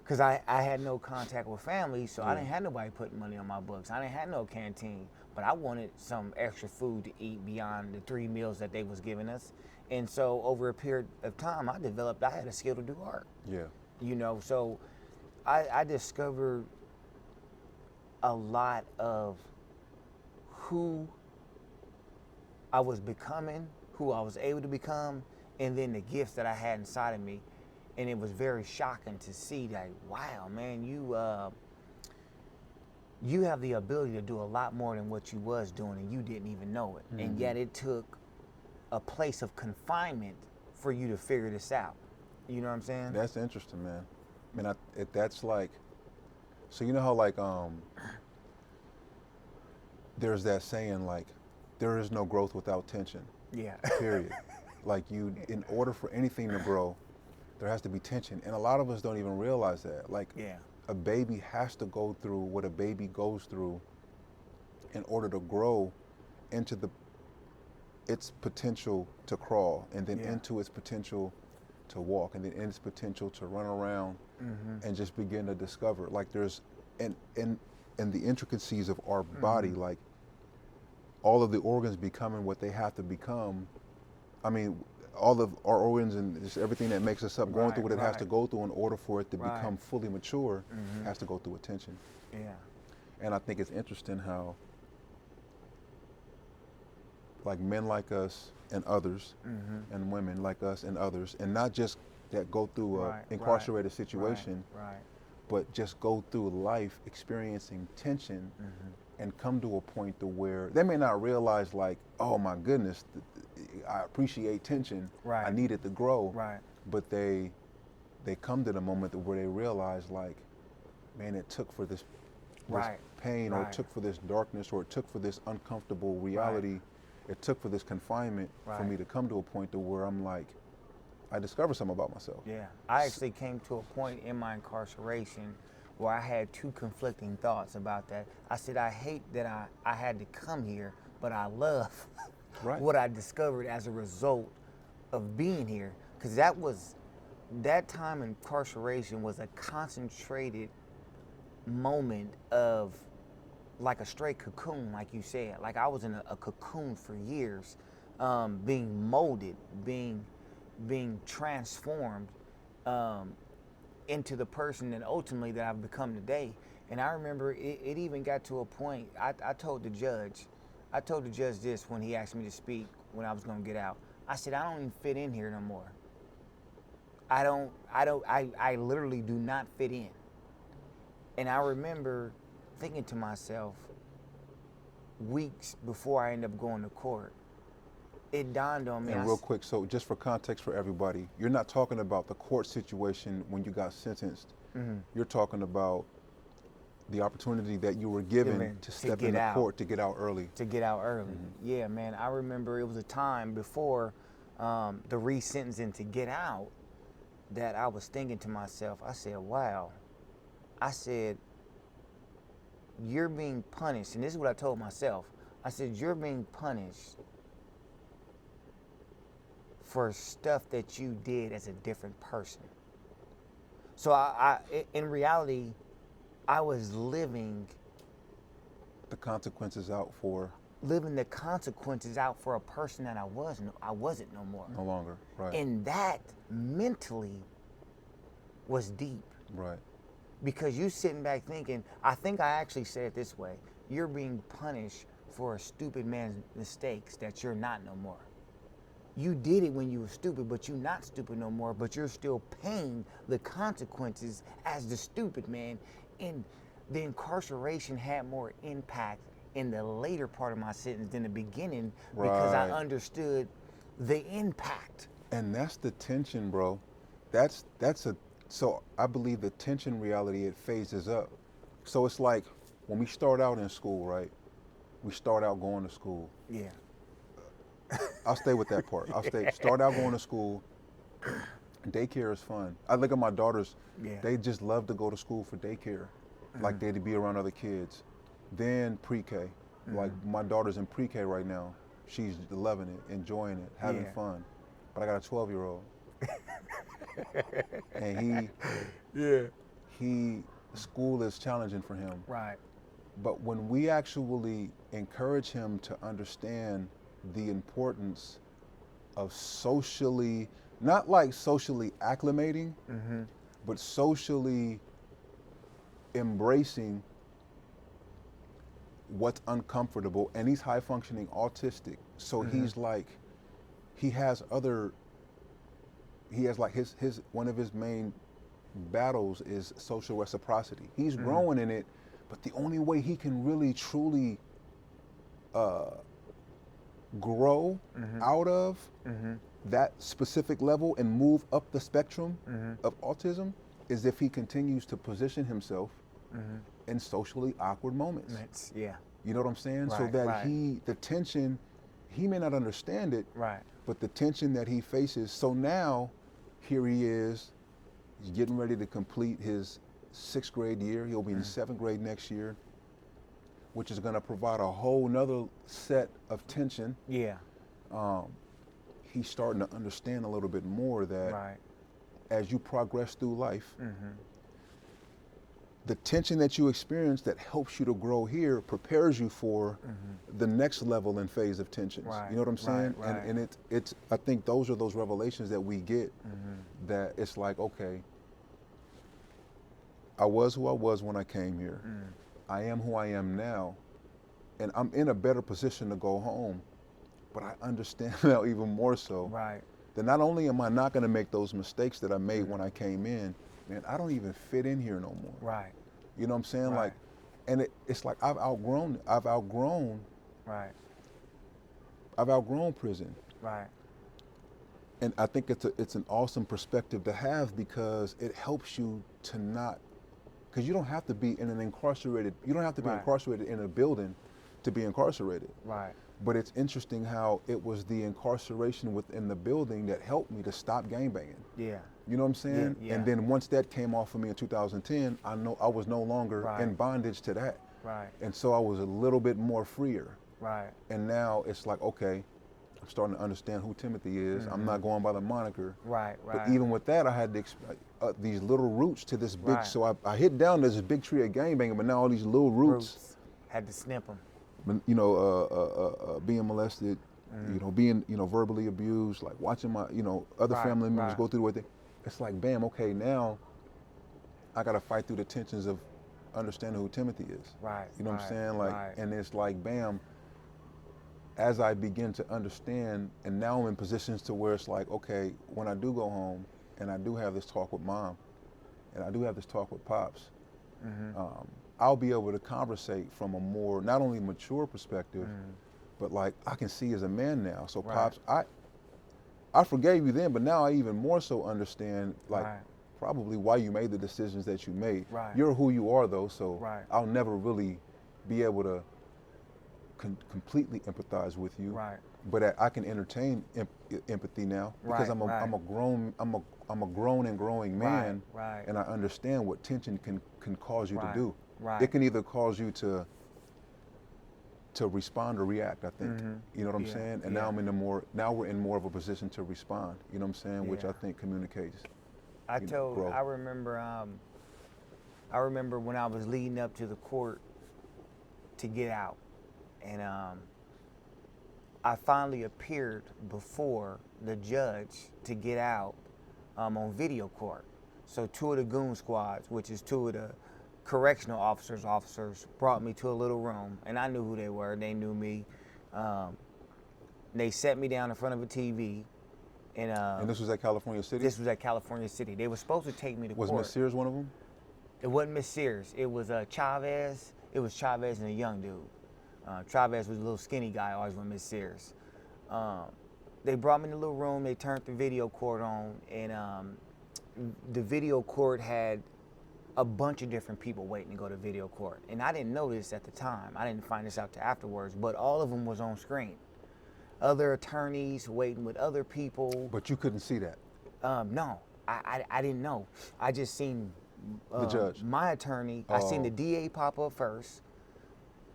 Because I had no contact with family, so I didn't have nobody putting money on my books. I didn't have no canteen, but I wanted some extra food to eat beyond the 3 meals that they was giving us. And so over a period of time, I had a skill to do art. Yeah. You know, so I discovered a lot of who I was becoming, who I was able to become, and then the gifts that I had inside of me. And it was very shocking to see that, wow, man, you have the ability to do a lot more than what you was doing, and you didn't even know it. Mm-hmm. And yet it took a place of confinement for you to figure this out. You know what I'm saying? That's interesting, man. I mean, that's like, so you know how like, there's that saying like, there is no growth without tension. Yeah. Period. Like in order for anything to grow, there has to be tension. And a lot of us don't even realize that. Like a baby has to go through what a baby goes through in order to grow into its potential to crawl, and then into its potential to walk, and then in its potential to run around and just begin to discover. Like there's, in the intricacies of our body, like all of the organs becoming what they have to become. I mean, all of our organs and just everything that makes us up, going through what it has to go through in order for it to become fully mature, has to go through attention. Yeah. And I think it's interesting how, like men like us and others, and women like us and others, and not just that go through a incarcerated situation, but just go through life experiencing tension and come to a point to where they may not realize like, oh my goodness, I appreciate tension. I need it to grow. But they come to the moment where they realize like, man, it took for this pain, or it took for this darkness, or it took for this uncomfortable reality, it took for this confinement for me to come to a point to where I'm like, I discovered something about myself. Yeah, I actually came to a point in my incarceration where I had two conflicting thoughts about that. I said, I hate that I had to come here, but I love what I discovered as a result of being here. Because that time incarceration was a concentrated moment of like a straight cocoon, like you said. Like I was in a cocoon for years, being molded, being transformed into the person that ultimately that I've become today. And I remember it even got to a point, I told the judge this when he asked me to speak when I was gonna get out. I said, I don't even fit in here no more. I literally do not fit in. And I remember thinking to myself, weeks before I ended up going to court, it dawned on me. And real quick, so just for context for everybody, you're not talking about the court situation when you got sentenced. Mm-hmm. You're talking about the opportunity that you were given to step into court to get out early. To get out early. Mm-hmm. Yeah, man. I remember it was a time before the resentencing to get out that I was thinking to myself, I said, wow. I said, you're being punished. And this is what I told myself. I said, you're being punished for stuff that you did as a different person. So I in reality, I was living the consequences out for a person that I wasn't no more. No longer, right. And that mentally was deep. Right. Because you sitting back thinking, I think I actually said it this way, you're being punished for a stupid man's mistakes that you're not no more. You did it when you were stupid, but you're not stupid no more, but you're still paying the consequences as the stupid man. And the incarceration had more impact in the later part of my sentence than the beginning, because I understood the impact. And that's the tension, bro. So I believe the tension reality, it phases up. So it's like when we start out in school, right? We start out going to school. Yeah. I'll stay with that part. Start out going to school. Daycare is fun. I look at my daughters, they just love to go to school for daycare, like they'd be around other kids. Then pre-K, like my daughter's in pre-K right now. She's loving it, enjoying it, having fun. But I got a 12-year-old. And school is challenging for him. Right. But when we actually encourage him to understand the importance of socially, not like socially acclimating, but socially embracing what's uncomfortable. And he's high functioning autistic. So he's like, he has like his one of his main battles is social reciprocity. He's growing in it, but the only way he can really truly grow out of that specific level and move up the spectrum of autism is if he continues to position himself in socially awkward moments. Yeah. You know what I'm saying? Right, so that the tension, he may not understand it, but the tension that he faces. So now, here he is, he's getting ready to complete his 6th grade year. He'll be in 7th grade next year, which is going to provide a whole nother set of tension. Yeah. He's starting to understand a little bit more that as you progress through life, the tension that you experience that helps you to grow here prepares you for the next level and phase of tensions. You know what I'm saying? And it's I think those are those revelations that we get that it's like, okay, I was who I was when I came here. I am who I am now. And I'm in a better position to go home. But I understand now even more so that not only am I not going to make those mistakes that I made when I came in, man, I don't even fit in here no more. You know what I'm saying? Like, and it's like I've outgrown prison. And I think it's an awesome perspective to have, because it helps you to not, because you don't have to be in an incarcerated, you don't have to be incarcerated in a building to be incarcerated. But it's interesting how it was the incarceration within the building that helped me to stop gangbanging. You know what I'm saying? And then once that came off of me in 2010, I know I was no longer in bondage to that. And so I was a little bit more freer. And now it's like, okay, I'm starting to understand who Timothy is. I'm not going by the moniker. But even with that, I had these little roots to this big, so I hit down, there's a big tree of gangbanging, but now all these little roots. Had to snip them. You know, being molested, you know, being, you know, verbally abused, like watching my, you know, other family members go through the way they, it's like, bam, okay, now I got to fight through the tensions of understanding who Timothy is. You know what I'm saying? Like, and it's like, bam, as I begin to understand, and now I'm in positions to where it's like, okay, when I do go home and I do have this talk with mom and I do have this talk with pops, I'll be able to conversate from a more, not only mature perspective, but like I can see as a man now. So Pops, I forgave you then, but now I even more so understand like probably why you made the decisions that you made. You're who you are though, so I'll never really be able to completely empathize with you. But I can entertain empathy now because I'm a grown and growing man, and I understand what tension can cause you to do. It can either cause you to respond or react, I think. You know what I'm saying? And now we're in more of a position to respond. You know what I'm saying? Which I think communicates. I remember when I was leading up to the court to get out, and I finally appeared before the judge to get out on video court. So 2 of the goon squads, which is 2 of the correctional officers brought me to a little room, and I knew who they were. They knew me. They set me down in front of a TV. And this was at California City? This was at California City. They were supposed to take me to court. Was Miss Sears one of them? It wasn't Miss Sears. It was Chavez. It was Chavez and a young dude. Chavez was a little skinny guy, always with Miss Sears. They brought me in the little room. They turned the video court on, and the video court had a bunch of different people waiting to go to video court. And I didn't know this at the time. I didn't find this out till afterwards, but all of them was on screen. Other attorneys waiting with other people. But you couldn't see that? No, I didn't know. I just seen the judge. My attorney. I seen the DA pop up first,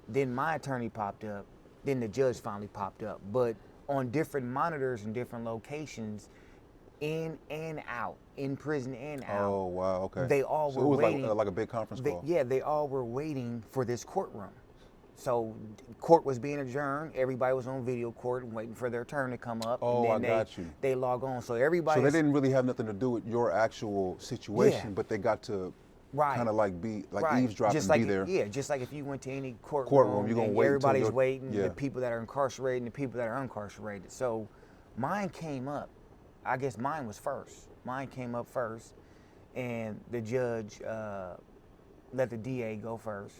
then my attorney popped up, then the judge finally popped up. But on different monitors in different locations, in and out, in prison and out. Oh, wow, okay. They all were waiting. So it was like a big conference call? Yeah, they all were waiting for this courtroom. So court was being adjourned. Everybody was on video court and waiting for their turn to come up. Oh, and then I got you. They log on. So everybody. So they didn't really have nothing to do with your actual situation, but they got to kind of like be like eavesdrop just and like be there. Yeah, just like if you went to any courtroom, you're gonna wait. Everybody's waiting. The people that are incarcerated and the people that are uncarcerated. So mine came up. I guess mine was first. Mine came up first, and the judge let the DA go first.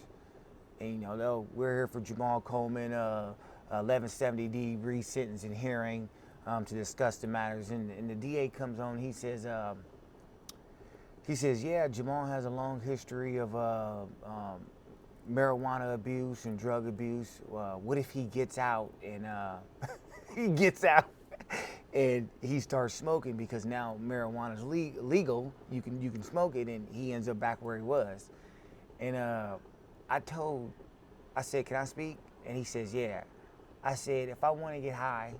And you know, no, we're here for Jahmal Coleman, 1170D resentencing hearing to discuss the matters. And the DA comes on. He says, yeah, Jahmal has a long history of marijuana abuse and drug abuse. What if he gets out and and he starts smoking, because now marijuana is legal. You can smoke it, and he ends up back where he was. And I said, can I speak? And he says, yeah. I said, if I want to get high,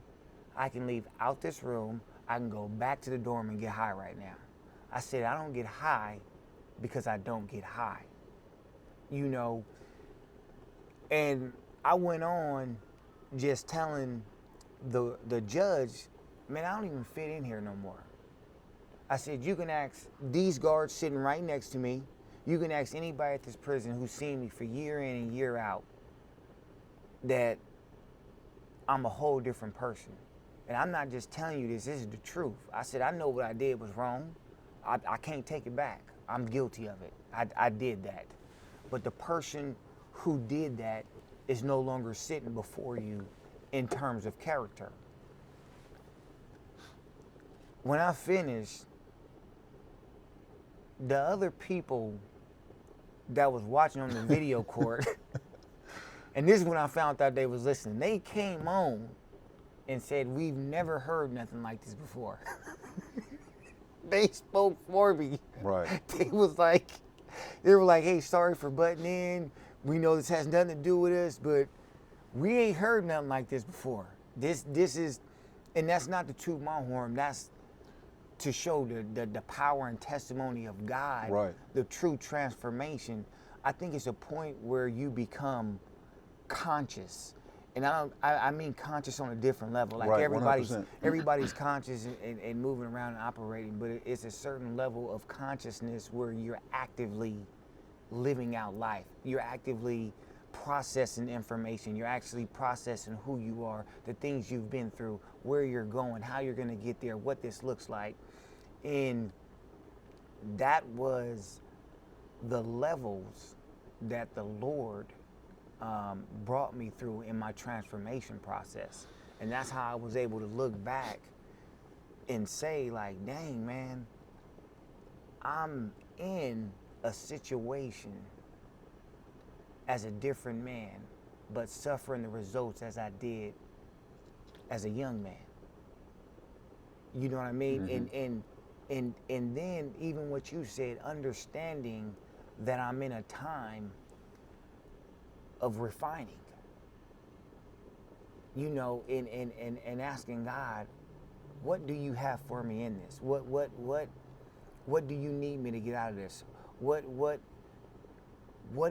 I can leave out this room. I can go back to the dorm and get high right now. I said, I don't get high because I don't get high. You know, and I went on just telling the judge, man, I don't even fit in here no more. I said, you can ask these guards sitting right next to me. You can ask anybody at this prison who's seen me for year in and year out that I'm a whole different person. And I'm not just telling you this is the truth. I said, I know what I did was wrong. I can't take it back. I'm guilty of it. I did that. But the person who did that is no longer sitting before you in terms of character. When I finished, the other people that was watching on the video court, and this is when I found out they was listening, they came on and said, we've never heard nothing like this before. They spoke for me. Right. They were like, hey, sorry for butting in. We know this has nothing to do with us, but we ain't heard nothing like this before. This is, and that's not to toot my horn, that's to show the power and testimony of God, right. The true transformation. I think it's a point where you become conscious. And I mean conscious on a different level. Like right, everybody's conscious and moving around and operating, but it's a certain level of consciousness where you're actively living out life. You're actively processing information. You're actually processing who you are, the things you've been through, where you're going, how you're going to get there, what this looks like. And that was the levels that the Lord brought me through in my transformation process. And that's how I was able to look back and say, like, dang, man, I'm in a situation as a different man, but suffering the results as I did as a young man. You know what I mean? Mm-hmm. And then even what you said, understanding that I'm in a time of refining. You know, and asking God, what do you have for me in this? What do you need me to get out of this? What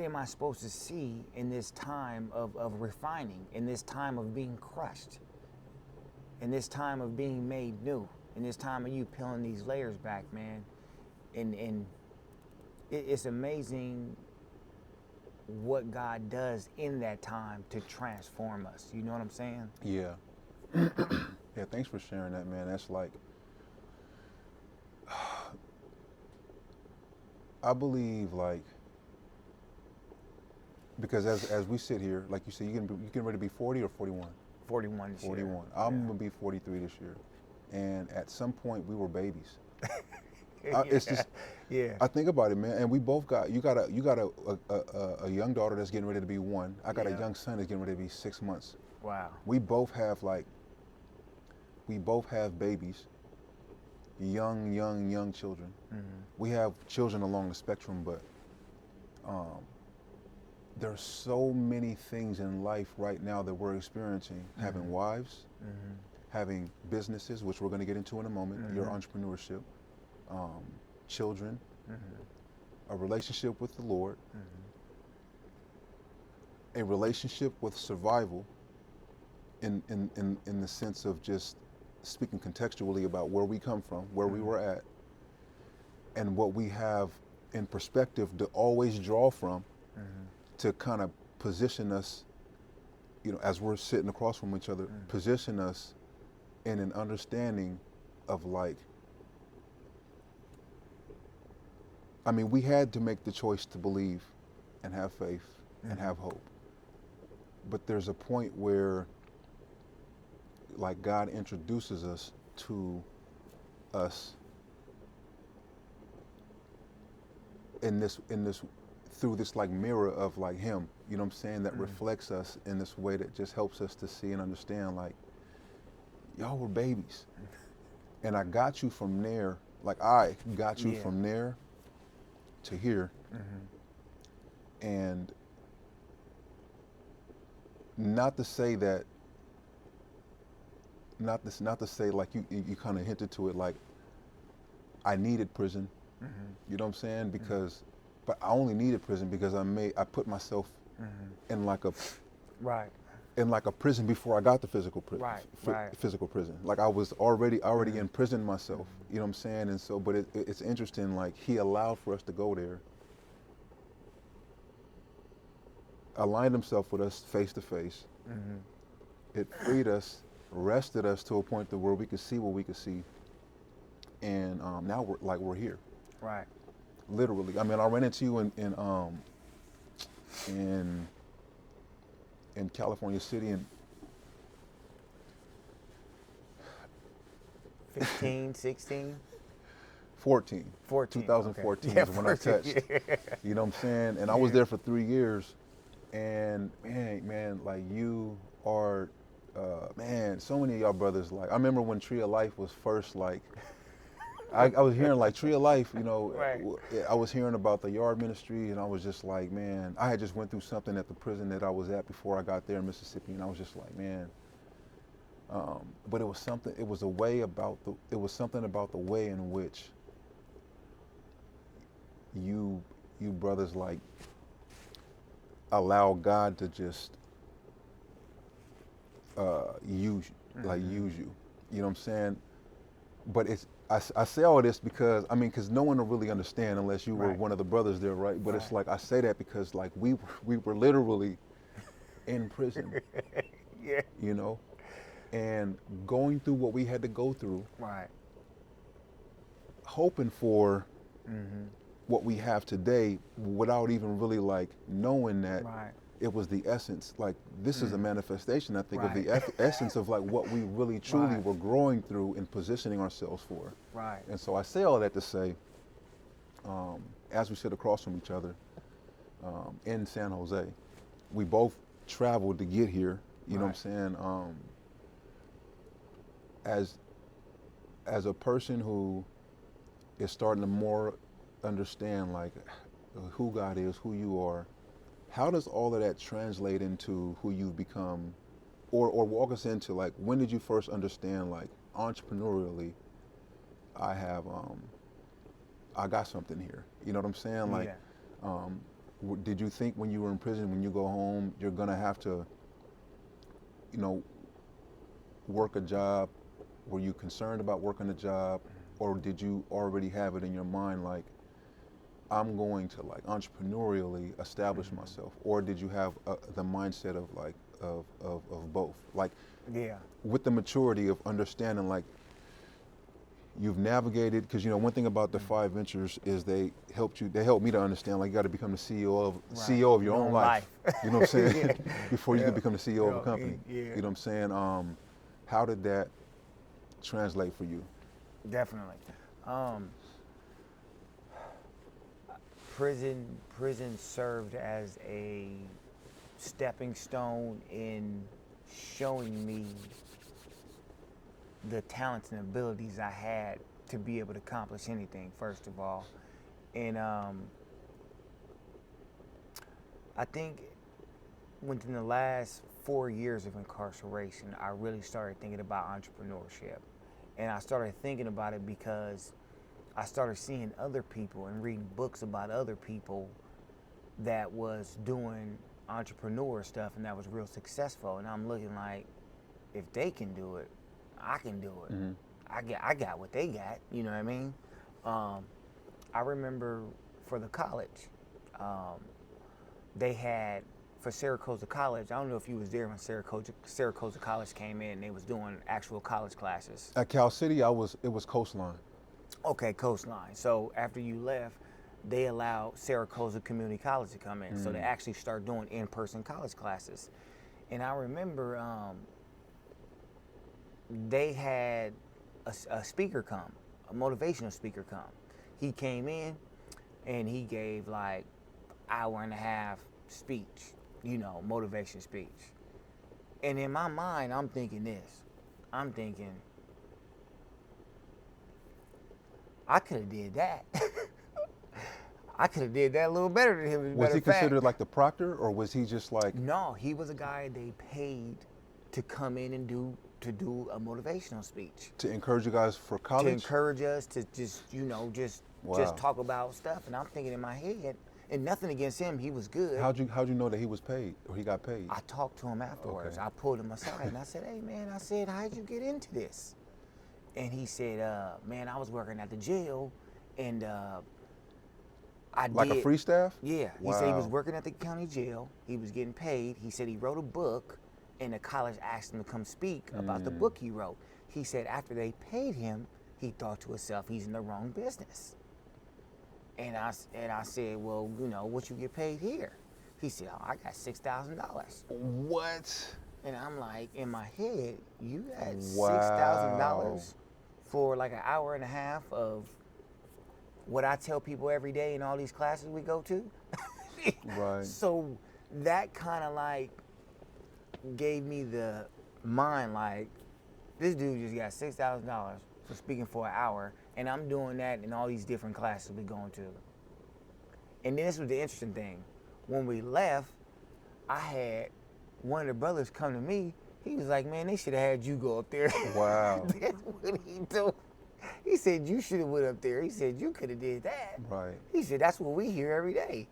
am I supposed to see in this time of refining, in this time of being crushed, in this time of being made new, in this time of you peeling these layers back, man? And it's amazing what God does in that time to transform us. You know what I'm saying? Yeah. Yeah, thanks for sharing that, man. That's like, I believe, like, because as we sit here, like you said, you getting ready to be 40 or 41? 41 this 41. year. I'm gonna be 43 this year, and at some point we were babies. Yeah. It's just, Yeah. I think about it, man, and we both got, you got a young daughter that's getting ready to be 1. I got a Yeah. young son that's getting ready to be 6 months. Wow. We both have babies, young children. Mm-hmm. We have children along the spectrum, but there's so many things in life right now that we're experiencing. Mm-hmm. Having wives, mm-hmm. having businesses, which we're going to get into in a moment, mm-hmm. your entrepreneurship, children, mm-hmm. a relationship with the Lord, mm-hmm. a relationship with survival in the sense of just speaking contextually about where we come from, where mm-hmm. we were at, and what we have in perspective to always draw from, mm-hmm. to kind of position us, you know, as we're sitting across from each other, mm-hmm. position us in an understanding of, like, I mean, we had to make the choice to believe and have faith, mm-hmm. and have hope. But there's a point where, like, God introduces us to us in this through this, like, mirror of, like, him, you know what I'm saying, that mm-hmm. reflects us in this way that just helps us to see and understand, like, y'all were babies. And I got you from there, like, I got you from there to here. Mm-hmm. And not to say, like, you kind of hinted to it, like, I needed prison, mm-hmm. you know what I'm saying, because, mm-hmm. but I only needed prison because I put myself, mm-hmm. in like a, right, in like a prison before I got the physical prison, right. Physical prison. Like, I was already mm-hmm. imprisoned myself, mm-hmm. you know what I'm saying, and so, but it's interesting, like, he allowed for us to go there, aligned himself with us face to face. It freed us, rested us to a point to where we could see what we could see, and now we're here. Right. Literally. I mean, I ran into you in California City in 15, 16? 14. 2014 okay. Is when 14. I touched. Yeah. You know what I'm saying? And I was there for 3 years. And man, like, you are, man, so many of y'all brothers, like, I remember when Tree of Life was first, like, I was hearing, like, Tree of Life, you know, right. I was hearing about the yard ministry, and I was just like, man, I had just went through something at the prison that I was at before I got there in Mississippi, and I was just like, man, but it was something about the way in which you brothers, like, allow God to just use you. You know what I'm saying? But I say all this because, I mean, because no one will really understand unless you were one of the brothers there, right? But it's like, I say that because, like, we were literally in prison, yeah, you know, and going through what we had to go through, right, hoping for, mm-hmm. what we have today without even really like knowing that Right. it was the essence. Like this is a manifestation, I think, of Right. the essence of like what we really truly Right. were growing through and positioning ourselves for. Right. And so I say all that to say, as we sit across from each other in San Jose, we both traveled to get here. You know what I'm saying? As a person who is starting to more understand like who God is, who you are, how does all of that translate into who you've become, or walk us into like when did you first understand like entrepreneurially, I got something here. You know what I'm saying? Like, did you think when you were in prison, when you go home, you're gonna have to, you know, work a job? Were you concerned about working a job, or did you already have it in your mind like, I'm going to like entrepreneurially establish myself, or did you have the mindset of like of both? Like, with the maturity of understanding like you've navigated, because you know one thing about the 5 ventures is they helped me to understand like you got to become the CEO of your own life. You know what I'm saying? Before you can become the CEO of a company. You know what I'm saying? How did that translate for you? Definitely. Prison served as a stepping stone in showing me the talents and abilities I had to be able to accomplish anything, first of all. And I think within the last 4 years of incarceration, I really started thinking about entrepreneurship. And I started thinking about it because I started seeing other people and reading books about other people that was doing entrepreneur stuff and that was real successful. And I'm looking like, if they can do it, I can do it. Mm-hmm. I got what they got. You know what I mean? I remember for the college, they had for Syracuse College. I don't know if you was there when Syracuse College came in and they was doing actual college classes. At Cal City, it was Coastline. Okay, Coastline. So after you left, they allowed Syracuse Community College to come in. So they actually start doing in-person college classes. And I remember they had a speaker come, a motivational speaker come. He came in and he gave like hour and a half speech, you know, motivation speech. And in my mind, I'm thinking this. I'm thinking, I could have did that. I could have did that a little better than him. Was he considered like the proctor, or was he just like? No, he was a guy they paid to come in and do a motivational speech. To encourage you guys for college? To encourage us to just, you know, just talk about stuff. And I'm thinking in my head, and nothing against him, he was good. How'd you know that he was paid, or he got paid? I talked to him afterwards. Okay. I pulled him aside and I said, hey man, how'd you get into this? And he said, man, I was working at the jail, and Like a free staff? Yeah. Wow. He said he was working at the county jail. He was getting paid. He said he wrote a book, and the college asked him to come speak about the book he wrote. He said after they paid him, he thought to himself, he's in the wrong business. And I said, well, you know, what you get paid here? He said, oh, I got $6,000. What? And I'm like, in my head, you got $6,000 for like an hour and a half of what I tell people every day in all these classes we go to? Right. So that kind of like gave me the mind like, this dude just got $6,000 for speaking for an hour, and I'm doing that in all these different classes we going to. And then this was the interesting thing. When we left, I had one of the brothers come to me. He was like, man, they should have had you go up there. Wow. That's what he told. He said, you should have went up there. He said, you could have did that. Right. He said, that's what we hear every day.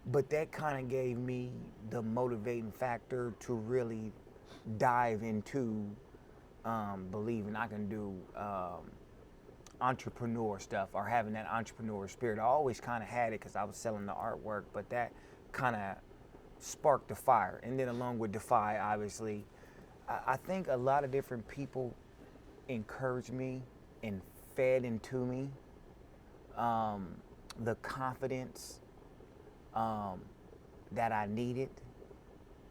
But that kind of gave me the motivating factor to really dive into believing I can do entrepreneur stuff or having that entrepreneur spirit. I always kind of had it because I was selling the artwork, but that kind of sparked the fire. And then along with Defy, obviously, I think a lot of different people encouraged me and fed into me. the confidence that I needed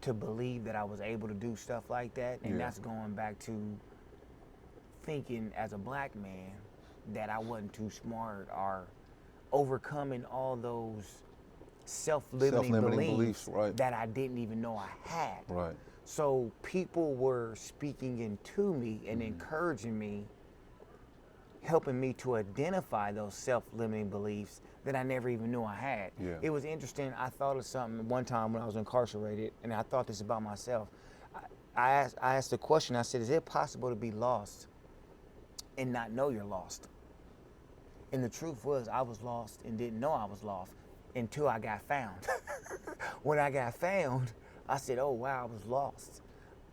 to believe that I was able to do stuff like that. And that's going back to thinking as a black man that I wasn't too smart, or overcoming all those self-limiting beliefs right. that I didn't even know I had. Right. So people were speaking into me and encouraging me, helping me to identify those self-limiting beliefs that I never even knew I had. Yeah. It was interesting. I thought of something one time when I was incarcerated, and I thought this about myself. I asked the question, I said, is it possible to be lost and not know you're lost? And the truth was, I was lost and didn't know I was lost until I got found. When I got found, I said, oh wow, I was lost.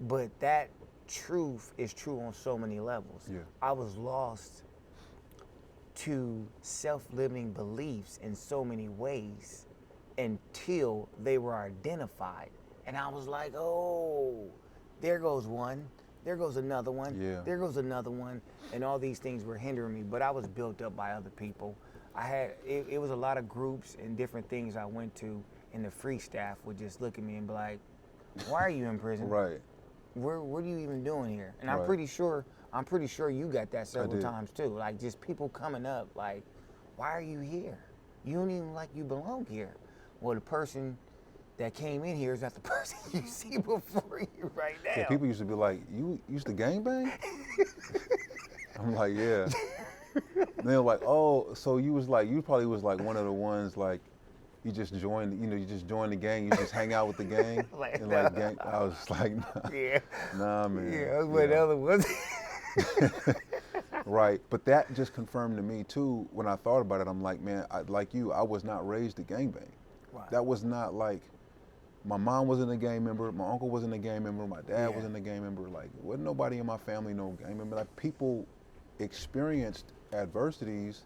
But that truth is true on so many levels. Yeah. I was lost to self-limiting beliefs in so many ways until they were identified. And I was like, oh, there goes one. There goes another one. Yeah. There goes another one. And all these things were hindering me, but I was built up by other people. It was a lot of groups and different things I went to, and the free staff would just look at me and be like, why are you in prison? Right. What are you even doing here? And Right. I'm pretty sure you got that several times too. Like just people coming up like, why are you here? You don't even like you belong here. Well, the person that came in here is not the person you see before you right now. Yeah, people used to be like, you used to gangbang? I'm like, yeah. And they're like, oh, so you probably was like one of the ones like, you just joined the gang, you just hang out with the gang. Like, and like gang, I was just like, nah, Yeah. nah man. Yeah, that's what the other was. Right, but that just confirmed to me too, when I thought about it, I'm like, man, like you, I was not raised to gangbang. Right. That was not like, my mom wasn't a gang member, my uncle wasn't a gang member, my dad wasn't a gang member, like, wasn't nobody in my family no gang member. Like, people experienced adversities,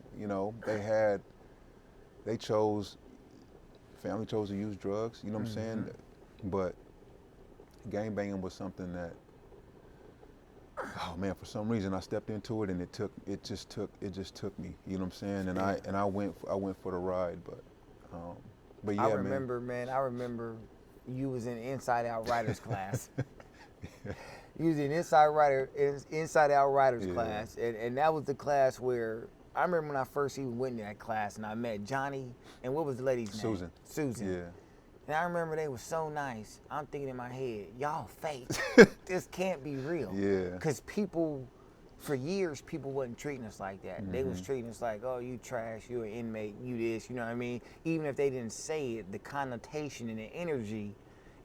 family chose to use drugs, you know what I'm saying? But gangbanging was something that, oh man, for some reason I stepped into it and it just took me, you know what I'm saying? And I went for the ride, but yeah, I remember you was in Inside Out Writers class. You was in Inside Out Writers class, and that was the class where I remember when I first even went in that class and I met Johnny, and what was the lady's name? Susan. Yeah. And I remember they were so nice. I'm thinking in my head, y'all fake. This can't be real. Yeah. Because for years, people wasn't treating us like that. They was treating us like, oh, you trash, you an inmate, you this, you know what I mean? Even if they didn't say it, the connotation and the energy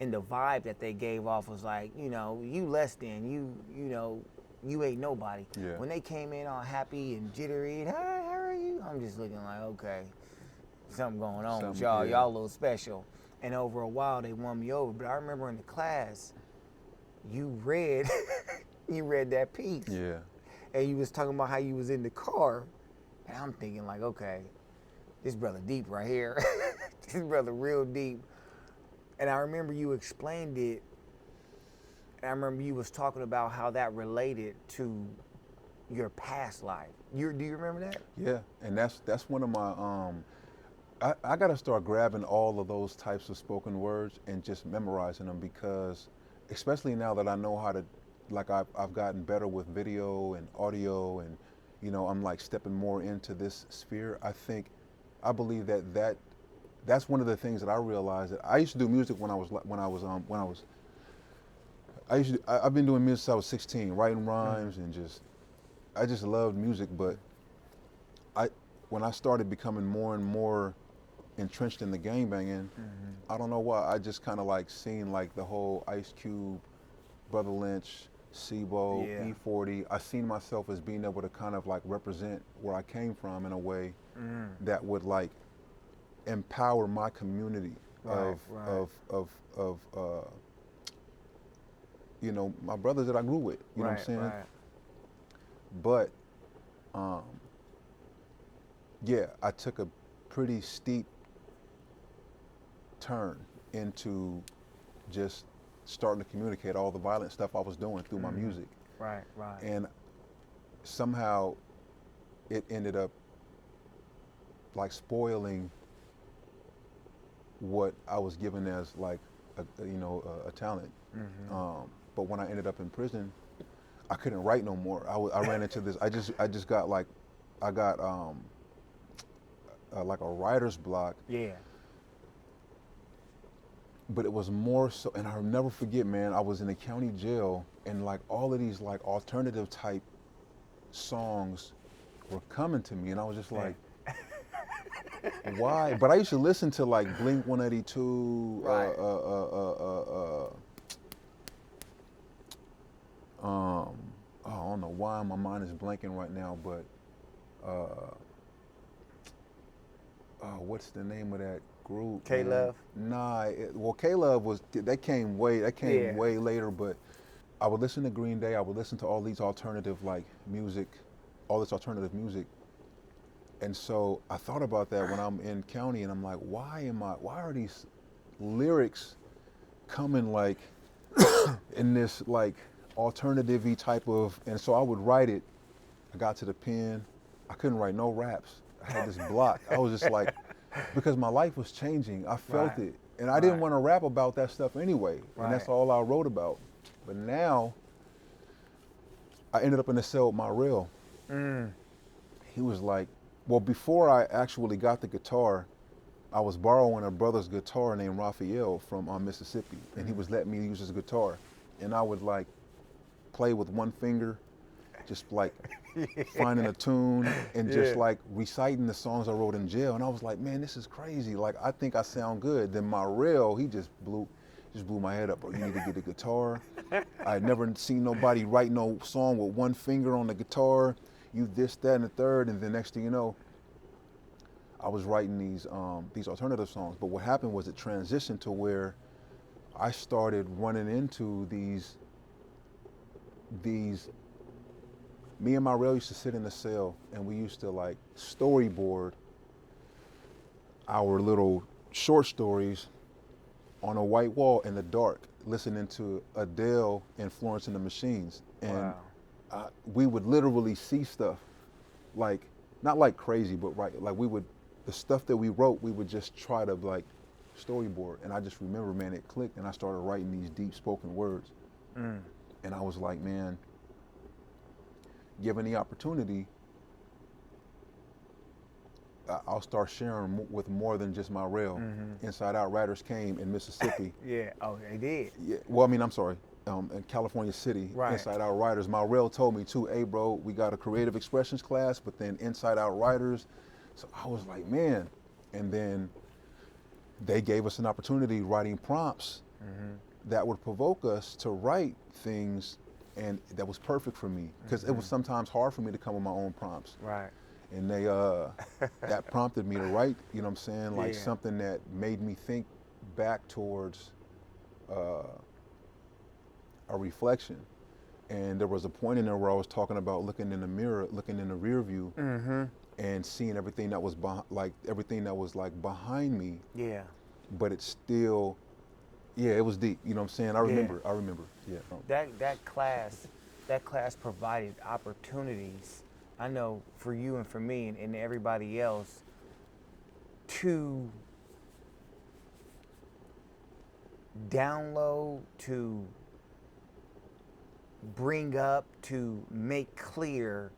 and the vibe that they gave off was like, you less than, you ain't nobody. Yeah. When they came in all happy and jittery, and, hi, how are you? I'm just looking like, okay, something going on with y'all. Y'all a little special. And over a while, they won me over. But I remember in the class, you read that piece. Yeah. And you was talking about how you was in the car. And I'm thinking like, okay, this brother deep right here. This brother real deep. And I remember you explained it. And I remember you was talking about how that related to your past life. Do you remember that? Yeah, and that's one of my, I got to start grabbing all of those types of spoken words and just memorizing them, because especially now that I know how to, like I've gotten better with video and audio, and I'm like stepping more into this sphere. I believe that's one of the things that I realized, that I used to do music I've been doing music since I was 16, writing rhymes and I just loved music. But when I started becoming more and more entrenched in the gangbanging, I don't know why, I just kind of like seen like the whole Ice Cube, Brother Lynch, SIBO, E40. I seen myself as being able to kind of like represent where I came from in a way that would like empower my community of my brothers that I grew with. You know what I'm saying? Right. But I took a pretty steep turn into just starting to communicate all the violent stuff I was doing through my music. Right. And somehow it ended up like spoiling what I was given as like a talent. But when I ended up in prison, I couldn't write no more. I ran into this. I just got like I got like a writer's block. Yeah. But it was more so, and I'll never forget, man. I was in a county jail, and like all of these like alternative type songs were coming to me, and I was just like, why? But I used to listen to like Blink 182, Right. I don't know why my mind is blanking right now, but what's the name of that group? K-Love? Nah, well, K-Love came way Yeah. way later, but I would listen to Green Day. I would listen to all these alternative like music, all this alternative music. And so I thought about that when I'm in county, and I'm like, why are these lyrics coming like in this like alternative-y type of, and so I would write it. I got to the pen, I couldn't write no raps. I had this block. I was just like, because my life was changing. I felt Right. it. And I didn't want to rap about that stuff anyway. And that's Right. all I wrote about. But now, I ended up in the cell with my real. He was like, well, before I actually got the guitar, I was borrowing a brother's guitar named Raphael from Mississippi. And he was letting me use his guitar. And I would like play with one finger, just like finding a tune and just like reciting the songs I wrote in jail. And I was like, man, this is crazy. Like, I think I sound good. Then my real, he just blew my head up. Bro, you need to get a guitar. I had never seen nobody write no song with one finger on the guitar. You this, that, and the third. And the next thing you know, I was writing these alternative songs. But what happened was it transitioned to where I started running into these me and my rail used to sit in the cell, and we used to like storyboard our little short stories on a white wall in the dark, listening to Adele and Florence and the Machines. And we would literally see stuff, like, not like crazy, but like the stuff that we wrote, we would just try to like storyboard. And I just remember, man, it clicked, and I started writing these deep spoken words. And I was like, man, given the opportunity, I'll start sharing with more than just my rail. Inside Out Writers came in Mississippi. Yeah. Oh, they did. Yeah. Well, I mean, I'm sorry. In California City, Right. Inside Out Writers. My rail told me too, hey, bro, we got a creative expressions class, but then Inside Out Writers. So I was like, man. And then they gave us an opportunity writing prompts that would provoke us to write things, and that was perfect for me, because it was sometimes hard for me to come with my own prompts. Right. And they that prompted me to write, you know what I'm saying, like something that made me think back towards a reflection. And there was a point in there where I was talking about looking in the mirror, looking in the rear view, and seeing everything that was behind me. Yeah. But it's still, it was deep. You know what I'm saying? I remember. Yeah. That class provided opportunities, I know, for you and for me and everybody else, to download, to bring up, to make clear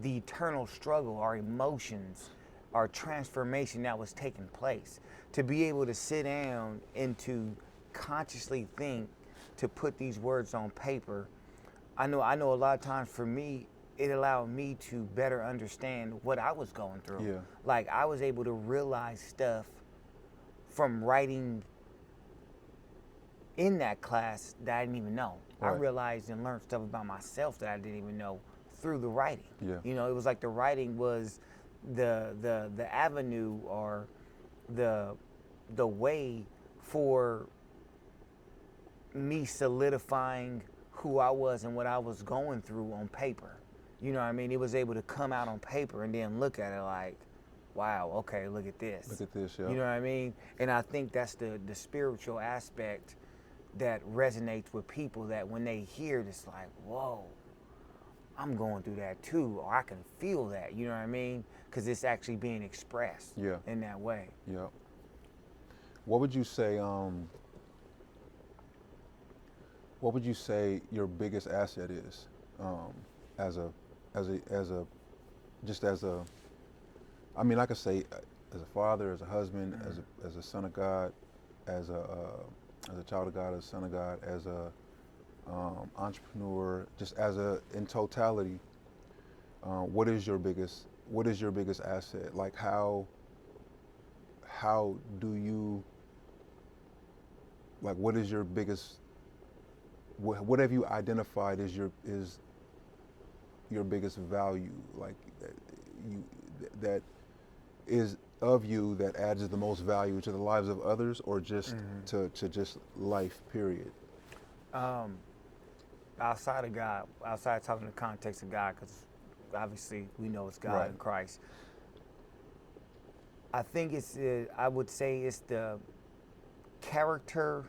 the eternal struggle, our emotions, our transformation that was taking place. To be able to sit down and to consciously think, to put these words on paper. I know a lot of times for me, it allowed me to better understand what I was going through. Yeah. Like, I was able to realize stuff from writing in that class that I didn't even know. Right. I realized and learned stuff about myself that I didn't even know through the writing. Yeah. You know, it was like the writing was the avenue, or the way for me solidifying who I was and what I was going through on paper. You know what I mean? It was able to come out on paper and then look at it like, wow, okay, look at this. Look at this, yeah. You know what I mean? And I think that's the spiritual aspect that resonates with people, that when they hear this, like, whoa, I'm going through that too, or I can feel that, you know what I mean? Because it's actually being expressed in that way. Yeah. What would you say? What would you say your biggest asset is, as a, just as a, I mean, I could say, as a father, as a husband, as a son of God, as a child of God, as a son of God, as a entrepreneur, just as a in totality. What is your biggest asset? Like how do you, like, what is your biggest, what have you identified as your biggest value, like you that is of you, that adds the most value to the lives of others, or just to just life, period? Outside of God, outside of talking in the context of God, because obviously we know it's God and Christ. I think I would say it's the character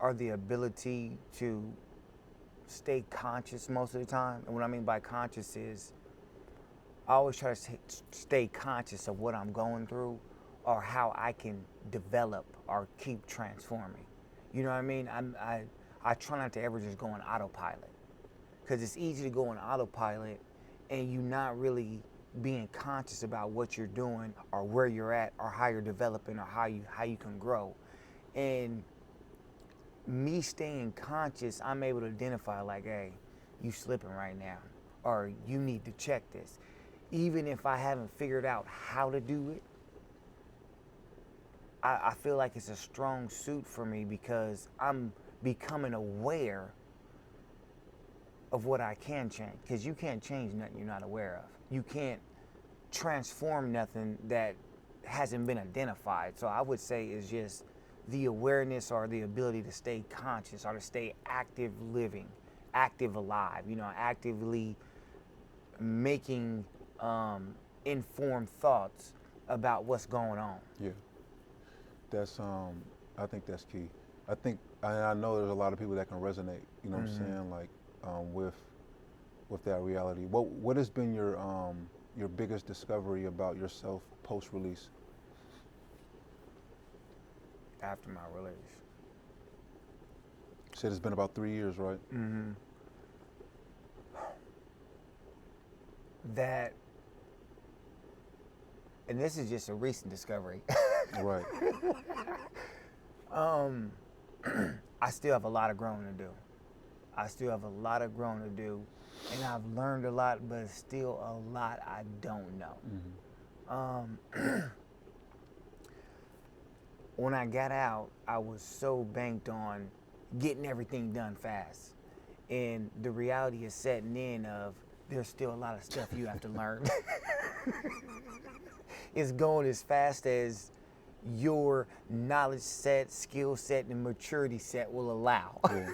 or the ability to stay conscious most of the time. And what I mean by conscious is I always try to stay conscious of what I'm going through or how I can develop or keep transforming. You know what I mean? I try not to ever just go on autopilot, because it's easy to go on autopilot and you're not really being conscious about what you're doing or where you're at or how you're developing or how you can grow. And me staying conscious, I'm able to identify, like, hey, you slipping right now, or you need to check this. Even if I haven't figured out how to do it, I feel like it's a strong suit for me, because I'm becoming aware of what I can change. Because you can't change nothing you're not aware of. You can't transform nothing that hasn't been identified. So I would say it's just the awareness or the ability to stay conscious or to stay active living, active alive, actively making informed thoughts about what's going on. Yeah, that's I think that's key. I know there's a lot of people that can resonate, you know what I'm saying, like with that reality. What has been your biggest discovery about yourself post-release? After my release. You said it's been about 3 years, right? Mm-hmm. That, and this is just a recent discovery. Right. I still have a lot of growing to do. And I've learned a lot, but it's still a lot I don't know. When I got out, I was so banked on getting everything done fast. And the reality is setting in of there's still a lot of stuff you have to learn. It's going as fast as your knowledge set, skill set, and maturity set will allow. Yeah.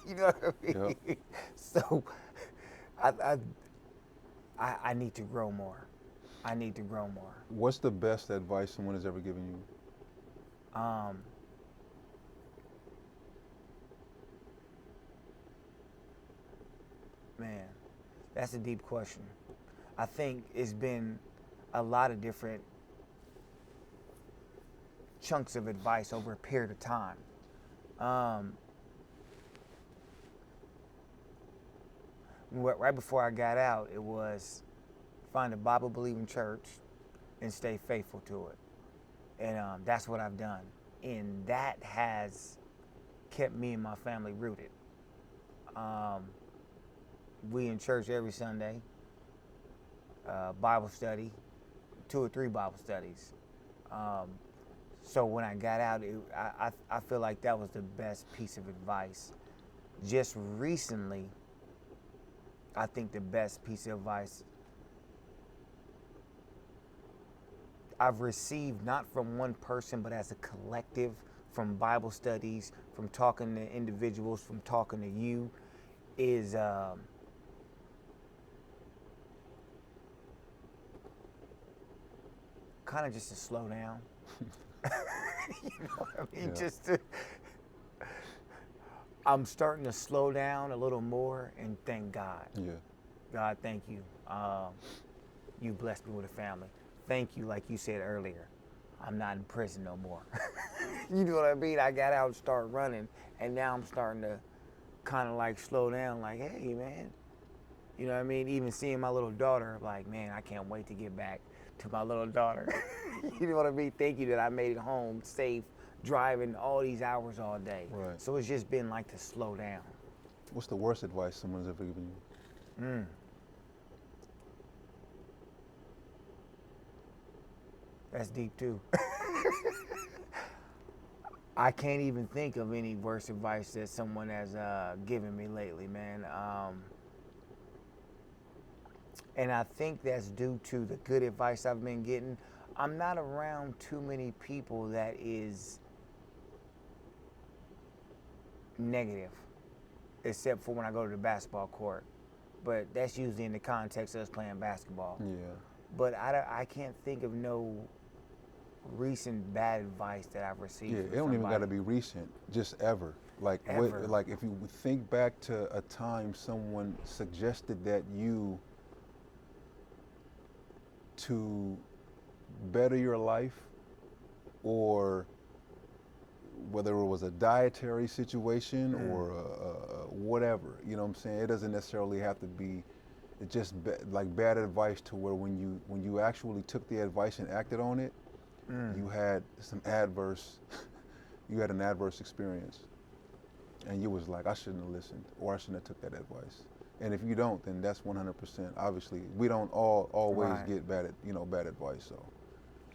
You know what I mean? Yep. So I need to grow more. What's the best advice someone has ever given you? Man, that's a deep question. I think it's been a lot of different chunks of advice over a period of time. Right before I got out, it was find a Bible-believing church and stay faithful to it. And that's what I've done. And that has kept me and my family rooted. We in church every Sunday, Bible study, 2 or 3 Bible studies. So when I got out, I feel like that was the best piece of advice. Just recently, I think the best piece of advice I've received, not from one person, but as a collective, from Bible studies, from talking to individuals, from talking to you, is kind of just to slow down. You know what I mean? Yeah. I'm starting to slow down a little more and thank God. Yeah. God, thank you. You blessed me with a family. Thank you, like you said earlier. I'm not in prison no more. You know what I mean? I got out and started running, and now I'm starting to kind of like slow down, like, hey, man. You know what I mean? Even seeing my little daughter, like, man, I can't wait to get back to my little daughter. You know what I mean? Thank you that I made it home safe, driving all these hours all day. Right. So it's just been like to slow down. What's the worst advice someone's ever given you? That's deep too. I can't even think of any worse advice that someone has given me lately, man. And I think that's due to the good advice I've been getting. I'm not around too many people that is negative, except for when I go to the basketball court. But that's usually in the context of us playing basketball. Yeah. But I can't think of no recent bad advice that I've received. Yeah, from it don't even somebody. got to be recent, just ever. Like, Ever. like if you think back to a time someone suggested that you to better your life, or whether it was a dietary situation or whatever, you know what I'm saying? It doesn't necessarily have to be just like bad advice to where when you actually took the advice and acted on it, you had you had an adverse experience, and you was like, I shouldn't have listened, or I shouldn't have took that advice. And if you don't, then that's 100%. Obviously, we don't always Right. get bad advice. So,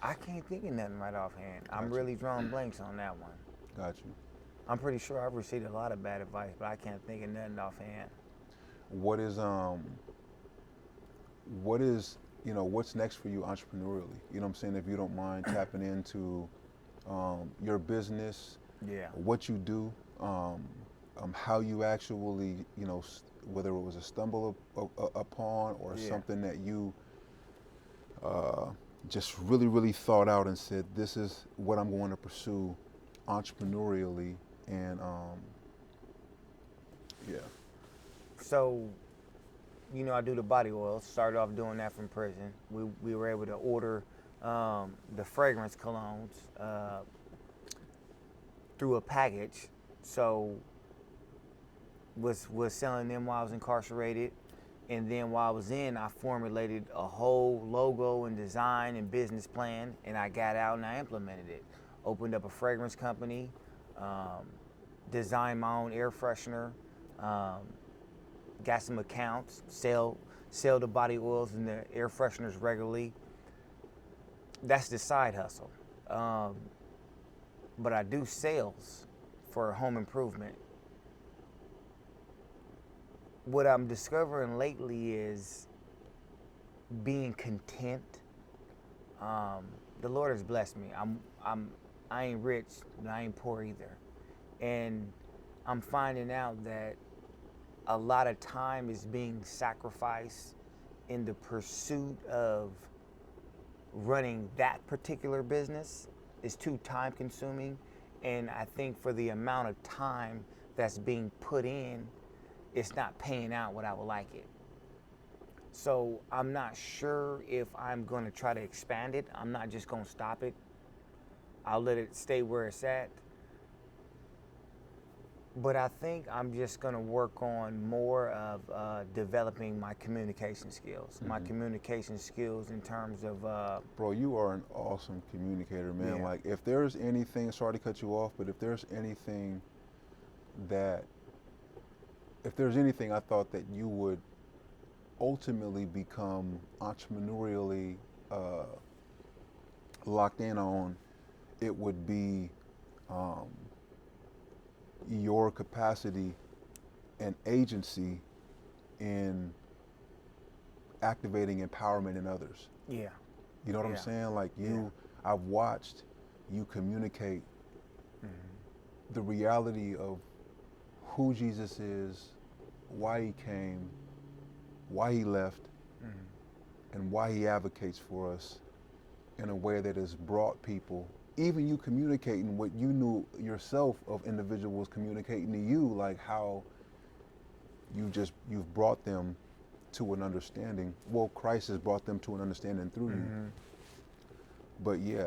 I can't think of nothing right offhand. I'm Gotcha. really drawing blanks on that one. got you. I'm pretty sure I've received a lot of bad advice, but I can't think of nothing offhand. What is what's next for you entrepreneurially? You know what I'm saying? If you don't mind tapping into your business, Yeah. what you do, how you actually, whether it was a stumble upon or Yeah. something that you just really, really thought out and said, this is what I'm going to pursue entrepreneurially, and yeah. So, I do the body oil. Started off doing that from prison. We were able to order the fragrance colognes through a package. So, was selling them while I was incarcerated. And then while I was in, I formulated a whole logo and design and business plan, and I got out and I implemented it. Opened up a fragrance company, designed my own air freshener, got some accounts, sell the body oils and the air fresheners regularly. That's the side hustle. But I do sales for home improvement. What I'm discovering lately is being content. The Lord has blessed me. I ain't rich, but I ain't poor either. And I'm finding out that a lot of time is being sacrificed in the pursuit of running that particular business. Is too time consuming. And I think for the amount of time that's being put in, it's not paying out what I would like it. So I'm not sure if I'm going to try to expand it. I'm not just going to stop it. I'll let it stay where it's at. But I think I'm just going to work on more of developing my communication skills. My communication skills in terms of... Bro, you are an awesome communicator, man. Yeah. Like, if there's anything, sorry to cut you off, but if there's anything I thought that you would ultimately become entrepreneurially locked in on, it would be your capacity and agency in activating empowerment in others. Yeah. You know what I'm Yeah. saying? Like, I've watched you communicate the reality of who Jesus is, why he came, why he left, and why he advocates for us in a way that has brought people, even you communicating what you knew yourself of individuals communicating to you, like how you've brought them to an understanding. Well, Christ has brought them to an understanding through you. But yeah,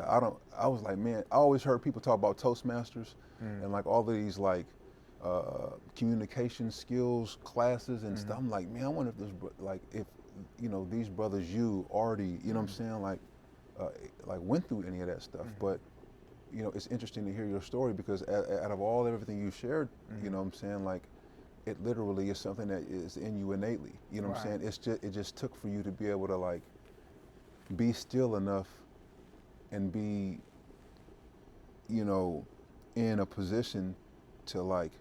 I was like, man, I always heard people talk about Toastmasters and like all of these like communication skills classes and stuff. I'm like, man, I wonder if this, like, if, you know, these brothers you already, you know what I'm saying, like went through any of that stuff. But, you know, it's interesting to hear your story because out of everything you shared, you know what I'm saying, like, it literally is something that is in you innately. You know what I'm saying? It just took for you to be able to like be still enough and be, you know, in a position to like,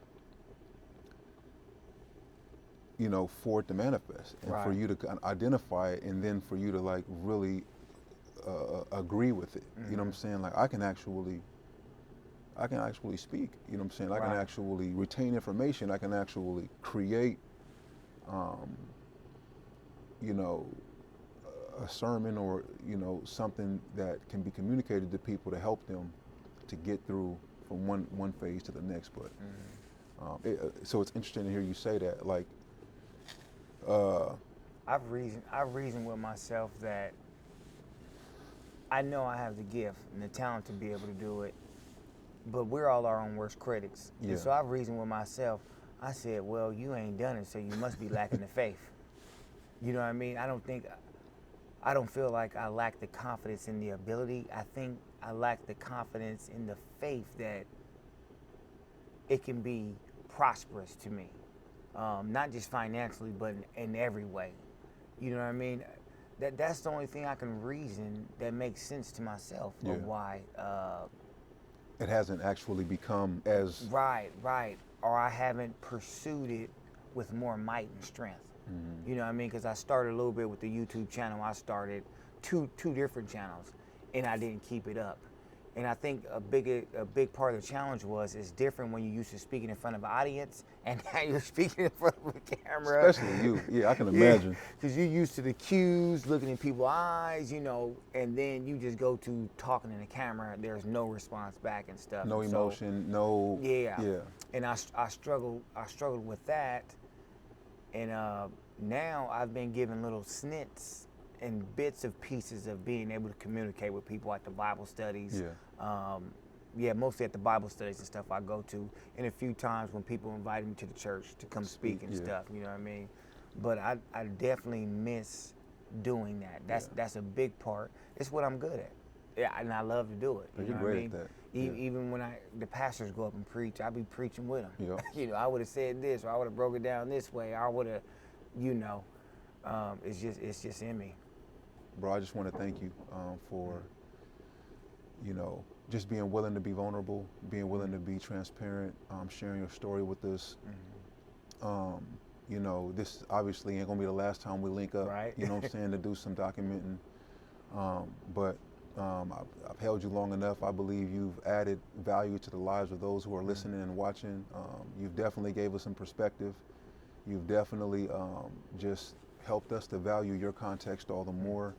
you know, for it to manifest and for you to identify it and then for you to like really agree with it. You know what I'm saying? Like I can actually speak, you know what I'm saying? I can actually retain information. I can actually create, you know, a sermon or, you know, something that can be communicated to people to help them to get through from one phase to the next. But so it's interesting to hear you say that. Like, I've reasoned with myself that I know I have the gift and the talent to be able to do it, but we're all our own worst critics. Yeah. And so I've reasoned with myself. I said, well, you ain't done it, so you must be lacking the faith. You know what I mean? I don't feel like I lack the confidence in the ability. I think I lack the confidence in the faith that it can be prosperous to me. Not just financially, but in every way. You know what I mean? That's the only thing I can reason that makes sense to myself of why. It hasn't actually become as... Right. Or I haven't pursued it with more might and strength. You know what I mean? Because I started a little bit with the YouTube channel. I started two different channels, and I didn't keep it up. And I think a big part of the challenge was it's different when you're used to speaking in front of an audience, and now you're speaking in front of a camera. Especially you. Yeah, I can imagine. Because you're used to the cues, looking in people's eyes, you know, and then you just go to talking in the camera. There's no response back and stuff. No emotion, no... Yeah. And I struggled with that. And now I've been given little snits and bits of pieces of being able to communicate with people at the Bible studies. Mostly at the Bible studies and stuff I go to, and a few times when people invited me to the church to come speak and stuff, you know what I mean? But I definitely miss doing that. That's a big part. It's what I'm good at. Yeah, and I love to do it. You're great at that. Even when the pastors go up and preach, I be preaching with them. Yeah. You know, I would have said this, or I would have broke it down this way. I would have, you know, it's just in me. Bro, I just want to thank you for, you know, just being willing to be vulnerable, being willing to be transparent, sharing your story with us. You know, this obviously ain't gonna be the last time we link up. Right. You know what I'm saying, to do some documenting. But I've held you long enough. I believe you've added value to the lives of those who are listening and watching. You've definitely gave us some perspective. You've definitely just helped us to value your context all the more.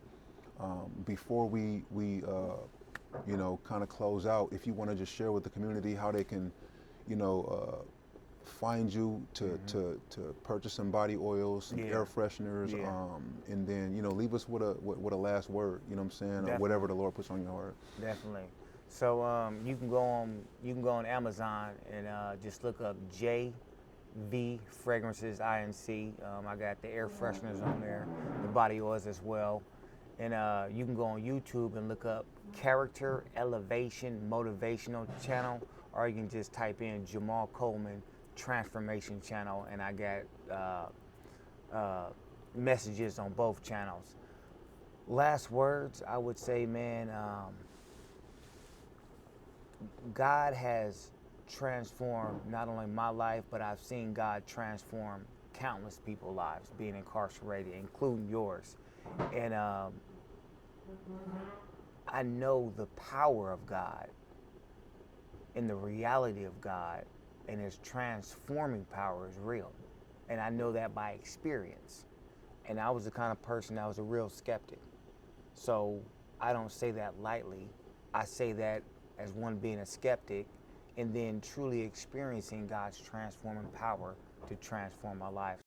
Before we you know, kind of close out, if you want to just share with the community how they can, you know, find you to purchase some body oils, some air fresheners, and then, you know, leave us with a last word, you know what I'm saying, Definitely. or whatever the Lord puts on your heart. Definitely. So you can go on Amazon and just look up JV Fragrances INC. I got the air fresheners on there, the body oils as well. And you can go on YouTube and look up Character Elevation Motivational Channel, or you can just type in Jahmal Coleman Transformation Channel, and I got messages on both channels. Last words, I would say, man, God has transformed not only my life, but I've seen God transform countless people's lives being incarcerated, including yours. And I know the power of God and the reality of God, and His transforming power is real. And I know that by experience. And I was the kind of person that was a real skeptic. So I don't say that lightly. I say that as one being a skeptic and then truly experiencing God's transforming power to transform my life.